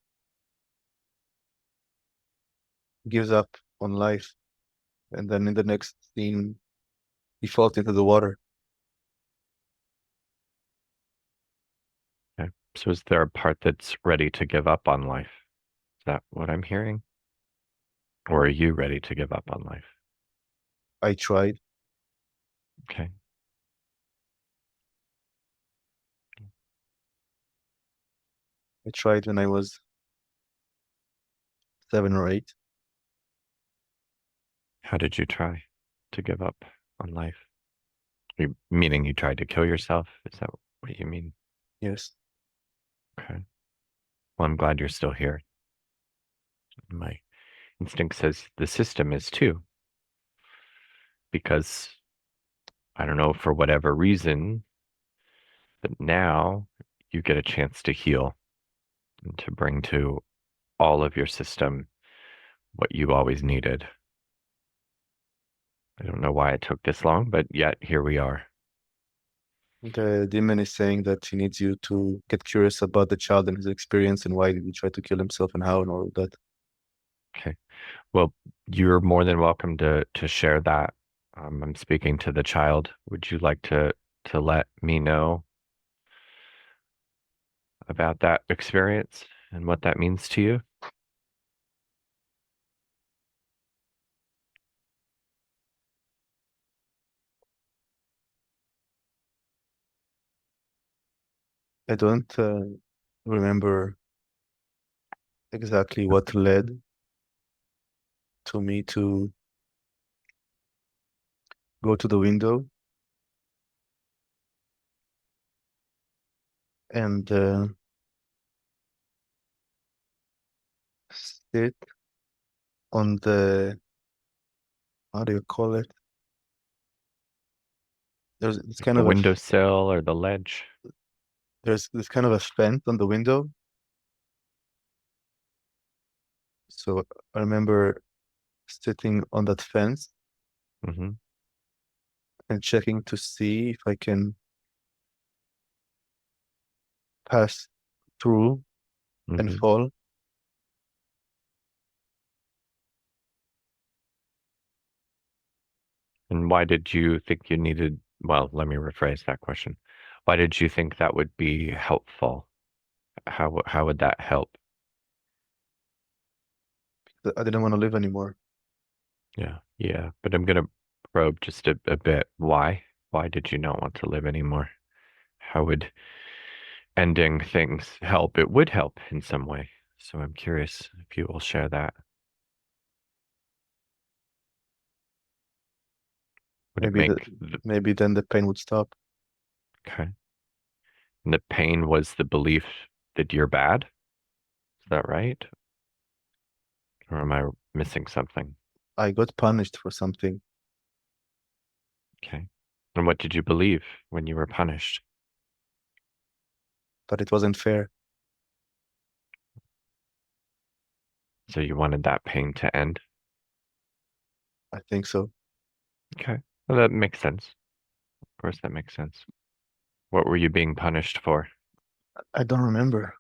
gives up on life, and then in the next scene, he falls into the water. Okay. So is there a part that's ready to give up on life? Is that what I'm hearing? Or are you ready to give up on life? I tried. Okay. I tried when I was 7 or 8. How did you try to give up on life? Meaning you tried to kill yourself? Is that what you mean? Yes. Okay. Well, I'm glad you're still here. My instinct says the system is too, because I don't know, for whatever reason, but now you get a chance to heal and to bring to all of your system what you always needed. I don't know why it took this long, but yet here we are. The demon is saying that he needs you to get curious about the child and his experience and why did he try to kill himself and how and all of that. Okay. Well, you're more than welcome to share that. I'm speaking to the child. Would you like to let me know about that experience and what that means to you? I don't remember exactly what led to me to go to the window and sit on the, how do you call it? There's this Like kind the of windowsill or the ledge? there's this kind of a fence on the window. So I remember sitting on that fence Hmm. and checking to see if I can pass through and Hmm. fall. And why did you think you needed, well, let me rephrase that question. Why did you think that would be helpful? How would that help? I didn't want to live anymore. Yeah, yeah. But I'm gonna probe just a bit. Why? Why did you not want to live anymore? How would ending things help? It would help in some way. So I'm curious if you will share that. Would it Maybe the make the, maybe then the pain would stop. okay? And the pain was the belief that you're bad? Is that right? Or am I missing something? I got punished for something, Okay. And what did you believe when you were punished? but it wasn't fair. So you wanted that pain to end? I think so. Okay. Well, that makes sense. Of course, that makes sense. What were you being punished for? I don't remember.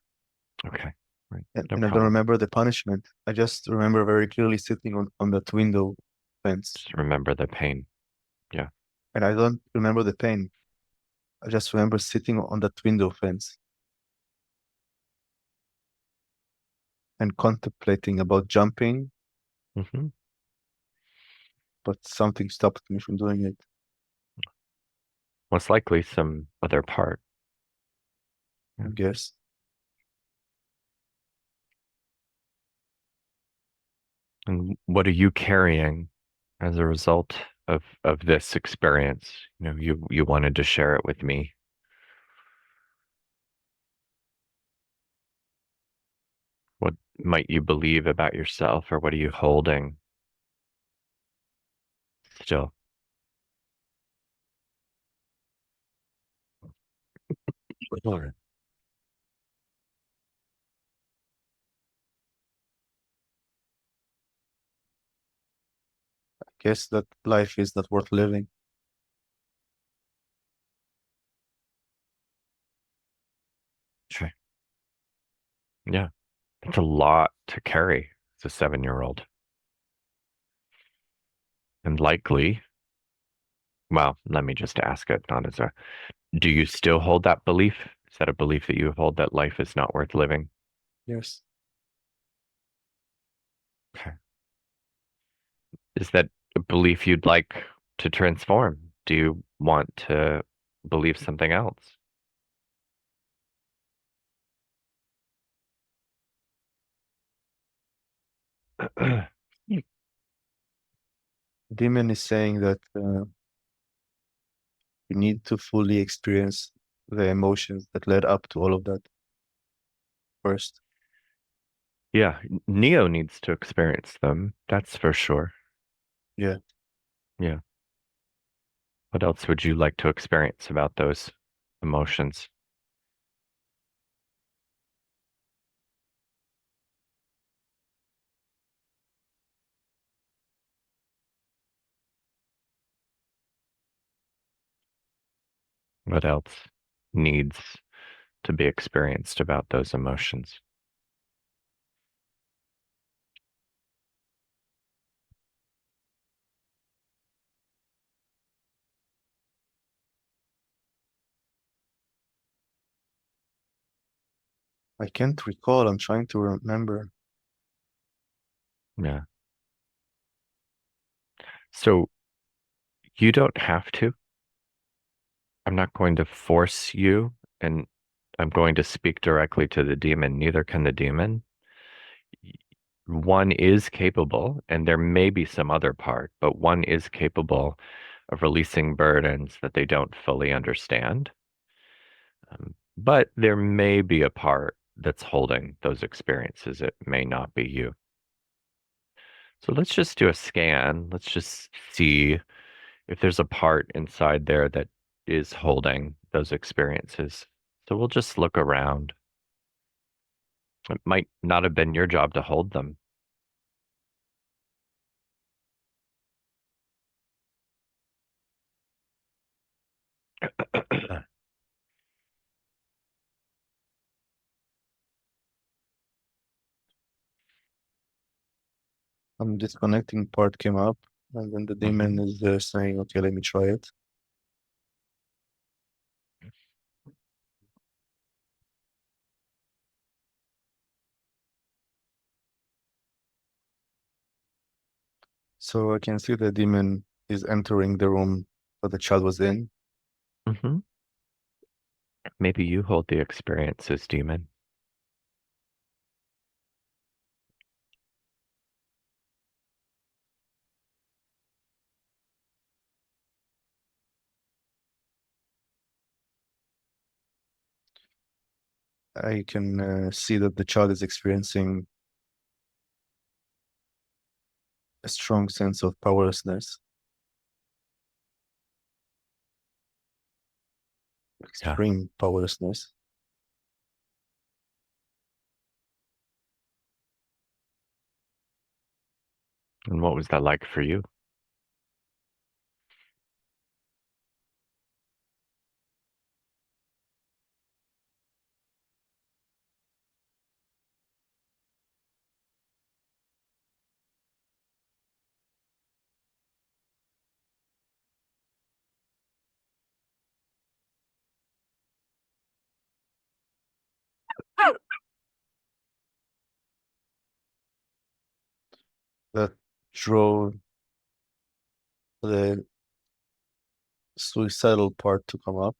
Okay. Right. And, No and I don't problem. remember the punishment. I just remember very clearly sitting on that window fence. Just remember the pain. Yeah. And I don't remember the pain. I just remember sitting on that window fence and contemplating about jumping, Hmm. but something stopped me from doing it. Most likely some other part. I Yeah. guess. And what are you carrying as a result of this experience? You know, you wanted to share it with me. What might you believe about yourself, or what are you holding still? Sure. I guess that life is not worth living. Sure. Yeah. It's a lot to carry as a 7-year-old. And likely, well, let me just ask it, not as a, do you still hold that belief? Is that a belief that you hold that life is not worth living? Yes. Okay. Is that a belief you'd like to transform? Do you want to believe something else? Demon is saying that you need to fully experience the emotions that led up to all of that first. Yeah, Neo needs to experience them. That's for sure. Yeah. Yeah. What else would you like to experience about those emotions? What else needs to be experienced about those emotions? I can't recall. I'm trying to remember. Yeah. So you don't have to. I'm not going to force you, and I'm going to speak directly to the demon. Neither can the demon. One is capable, and there may be some other part, but one is capable of releasing burdens that they don't fully understand. But there may be a part that's holding those experiences. It may not be you. So let's just do a scan. Let's just see if there's a part inside there that is holding those experiences. So we'll just look around. It might not have been your job to hold them. Disconnecting part came up, and then the demon Mhm. is saying, "Okay, let me try it." So I can see the demon is entering the room that the child was in. Hmm. Maybe you hold the experience as demon. I can see that the child is experiencing a strong sense of powerlessness, Yeah. extreme powerlessness. And what was that like for you? That drove the suicidal part to come up.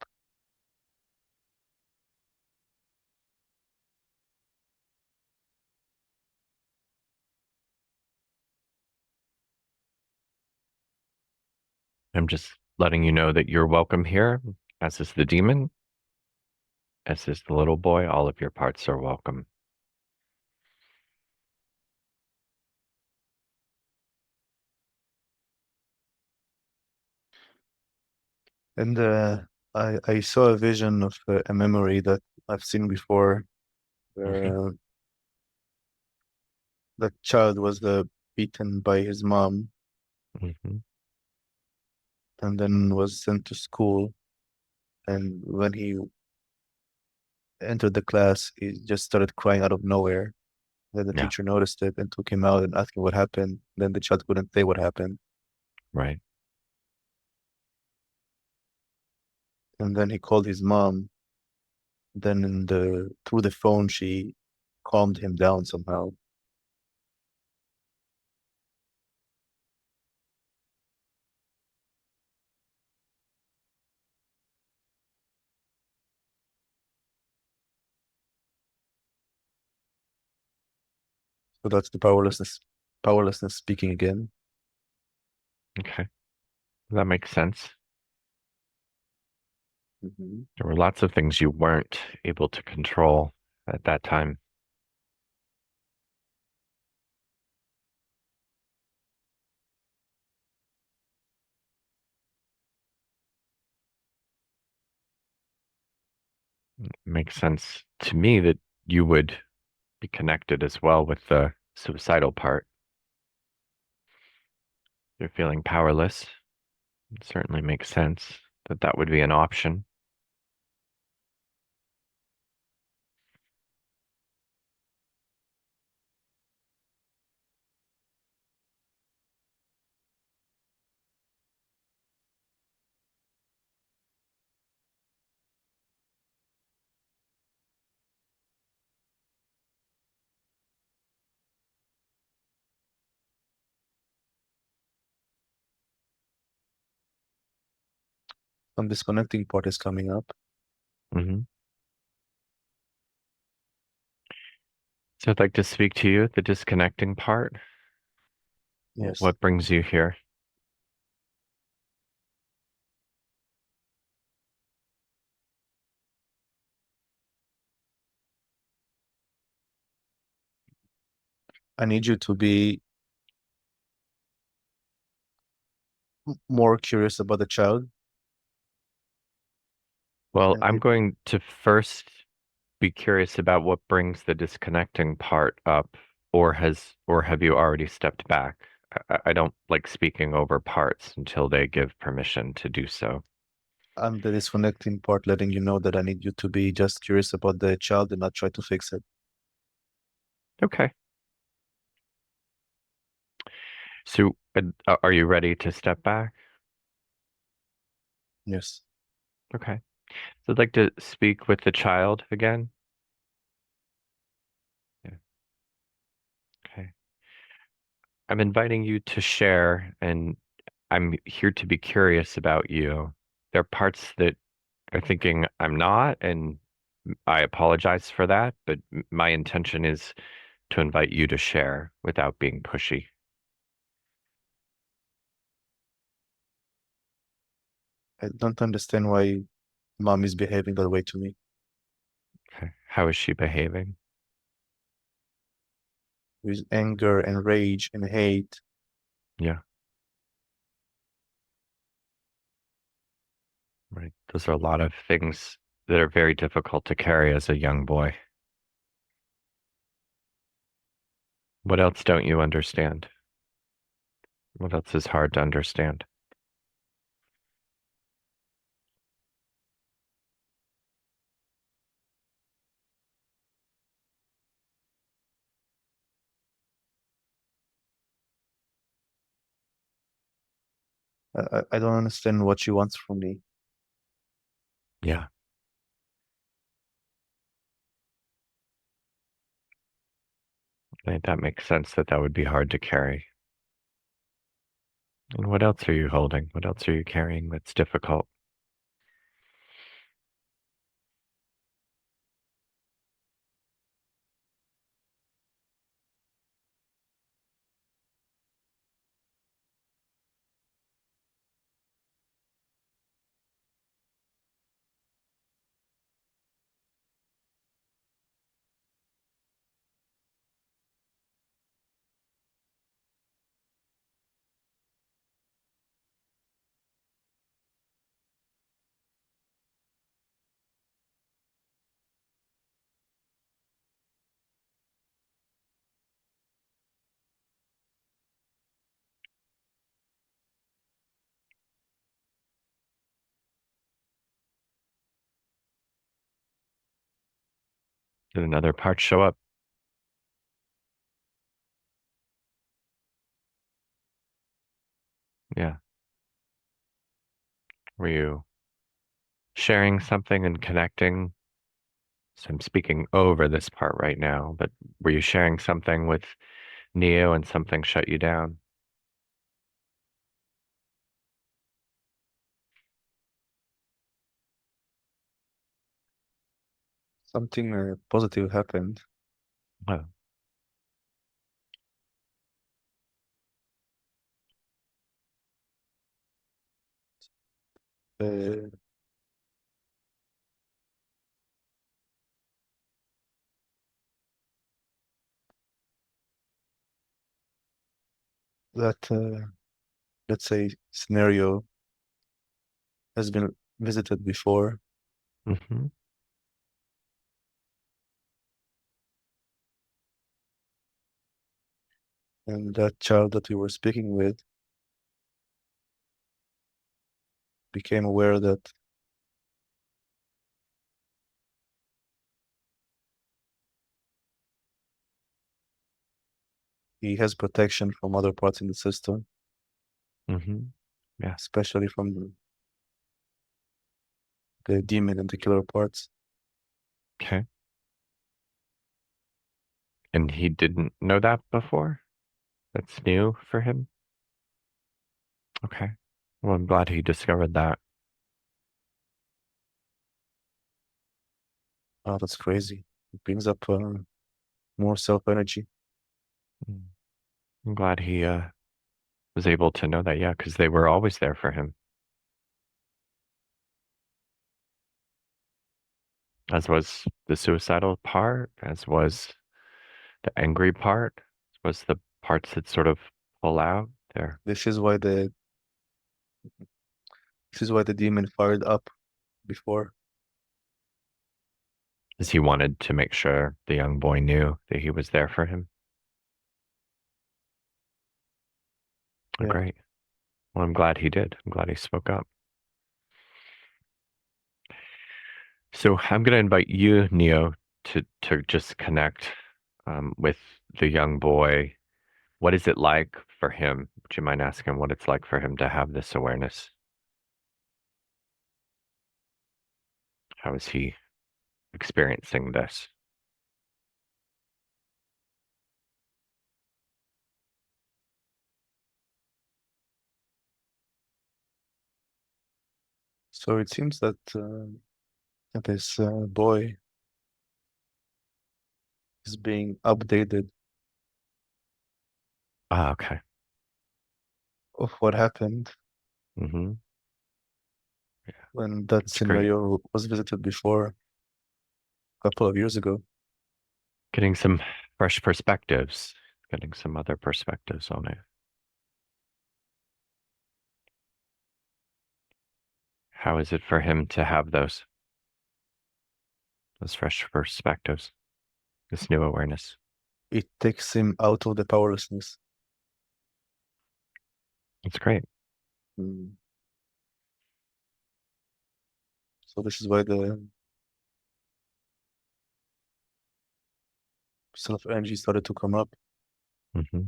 I'm just letting you know that you're welcome here, as is the demon, as is the little boy. All of your parts are welcome. And I saw a vision of a memory that I've seen before, Hmm. where the child was beaten by his mom Hmm. and then was sent to school. And when he entered the class, he just started crying out of nowhere. Then the Yeah, teacher noticed it and took him out and asked him what happened. Then the child couldn't say what happened. right. And then he called his mom. Then through the phone, she calmed him down somehow. So that's the powerlessness speaking again. Okay. That makes sense. Hmm. There were lots of things you weren't able to control at that time. It makes sense to me that you would be connected as well with the suicidal part. You're feeling powerless. It certainly makes sense that that would be an option. Some disconnecting part is coming up. Hmm. So I'd like to speak to you, the disconnecting part. Yes. What brings you here? I need you to be more curious about the child. Well, And I'm going to first be curious about what brings the disconnecting part up, or have you already stepped back? I don't like speaking over parts until they give permission to do so. I'm the disconnecting part, letting you know that I need you to be just curious about the child and not try to fix it. Okay. So, are you ready to step back? Yes. Okay. So I'd like to speak with the child again. Yeah. Okay. I'm inviting you to share, and I'm here to be curious about you. There are parts that are thinking I'm not, and I apologize for that, but my intention is to invite you to share without being pushy. I don't understand why mom is behaving that way to me. Okay. How is she behaving? With anger and rage and hate. Yeah, right. Those are a lot of things that are very difficult to carry as a young boy. What else don't you understand? What else is hard to understand? I don't understand what she wants from me. Yeah, I think that makes sense that that would be hard to carry. And what else are you holding? What else are you carrying that's difficult? Did another part show up? Yeah. Were you sharing something and connecting? So I'm speaking over this part right now, but were you sharing something with Neo and something shut you down? Something positive happened. Oh, Uh, that let's say scenario has been visited before, mm-hmm. and that child that we were speaking with became aware that he has protection from other parts in the system, Mm-hmm. Yeah. especially from the demon and the killer parts. Okay. And he didn't know that before? That's new for him? Okay. Well, I'm glad he discovered that. Oh, that's crazy. It brings up more self-energy. Mm. I'm glad he was able to know that, yeah, because they were always there for him, as was the suicidal part, as was the angry part, as was the parts that sort of pull out there. This is why the demon fired up before. As he wanted to make sure the young boy knew that he was there for him. Oh, Yeah. great. Well, I'm glad he did. I'm glad he spoke up. So I'm going to invite you, Neo, to just connect with the young boy. What is it like for him? Would you mind asking what it's like for him to have this awareness? How is he experiencing this? So it seems that this boy is being updated Ah, okay. of what happened Mm-hmm. when that That's great. scenario was visited before a couple of years ago. Getting some fresh perspectives, getting some other perspectives on it. How is it for him to have those fresh perspectives, this new awareness? It takes him out of the powerlessness. It's great. Mm. So this is why the self-energy started to come up. Mm-hmm.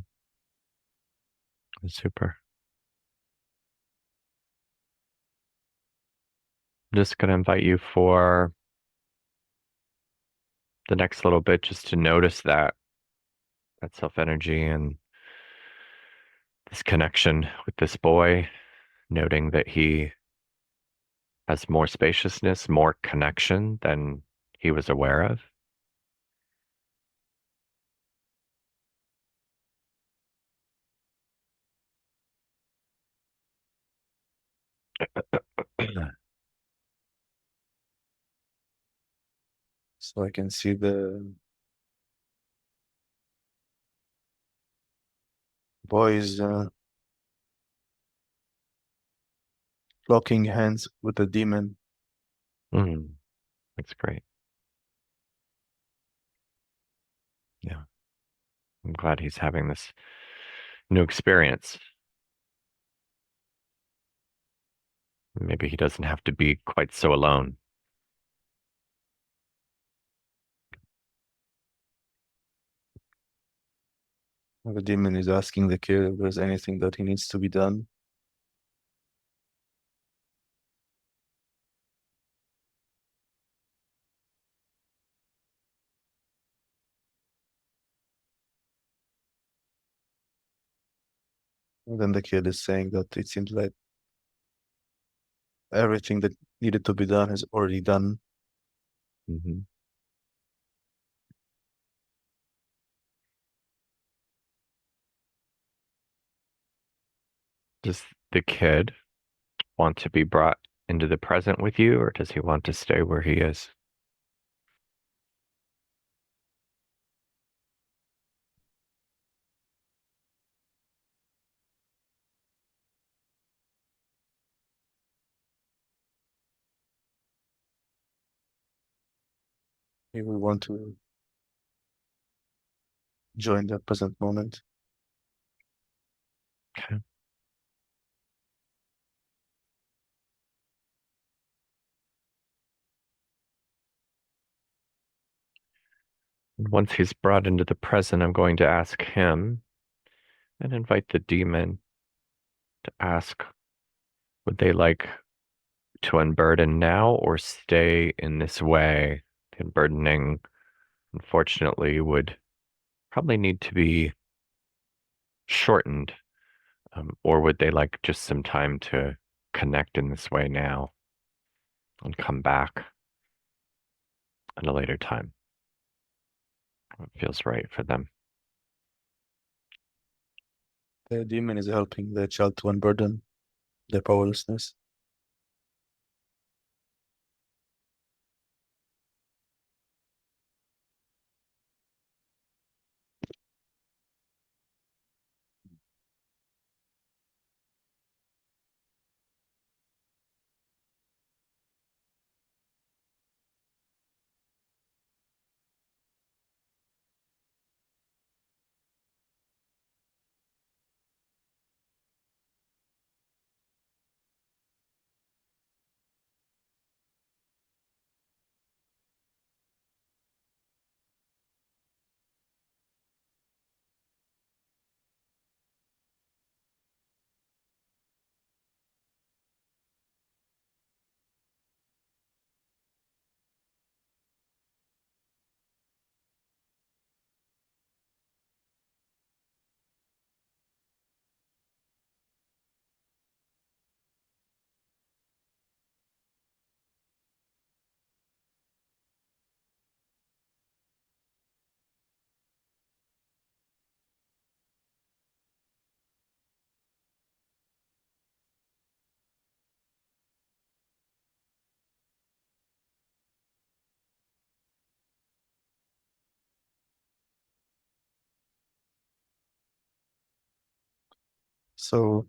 Super. I'm just gonna invite you for the next little bit just to notice that self energy and this connection with this boy, noting that he has more spaciousness, more connection than he was aware of. So I can see the boys locking hands with the demon. Mm, that's great. Yeah, I'm glad he's having this new experience. Maybe he doesn't have to be quite so alone. The demon is asking the kid if there's anything that he needs to be done. And then the kid is saying that it seems like everything that needed to be done is already done. Hmm. Does the kid want to be brought into the present with you, or does he want to stay where he is? He will want to join the present moment. Okay. And once he's brought into the present, I'm going to ask him and invite the demon to ask, would they like to unburden now or stay in this way? The unburdening, unfortunately, would probably need to be shortened, or would they like just some time to connect in this way now and come back at a later time? What feels right for them? The demon is helping the child to unburden their powerlessness. So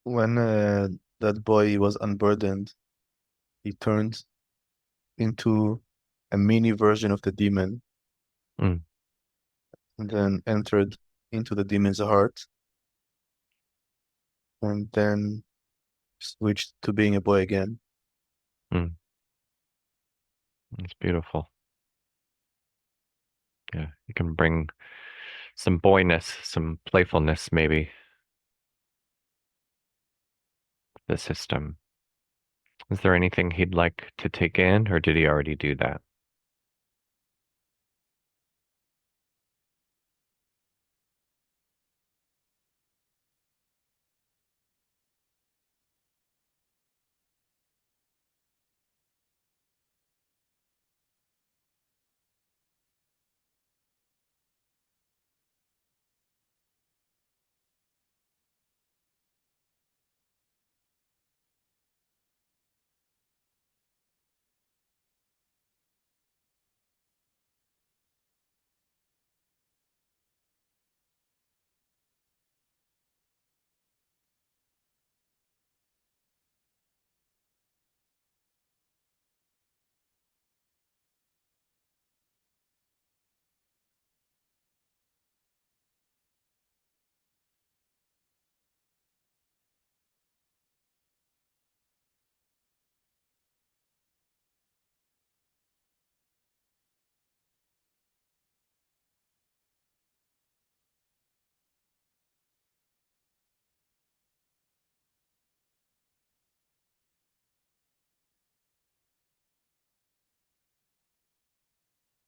when that boy was unburdened, he turned into a mini version of the demon Mm, and then entered into the demon's heart and then switched to being a boy again. mm, it's beautiful. Yeah, you can bring some boyness, some playfulness, maybe, to the system. Is there anything he'd like to take in, or did he already do that?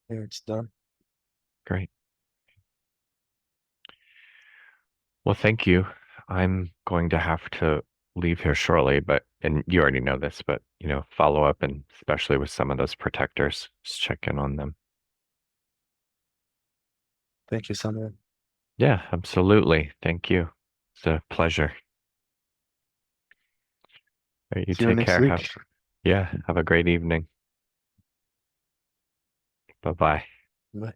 Here it's done. Great. Well, thank you. I'm going to have to leave here shortly, and you already know this, but, follow up, and especially with some of those protectors, just check in on them. Thank you, Samuel. Yeah, absolutely. Thank you. It's a pleasure. All right, you See you take next care. week. Yeah, have a great evening. Bye bye. Bye.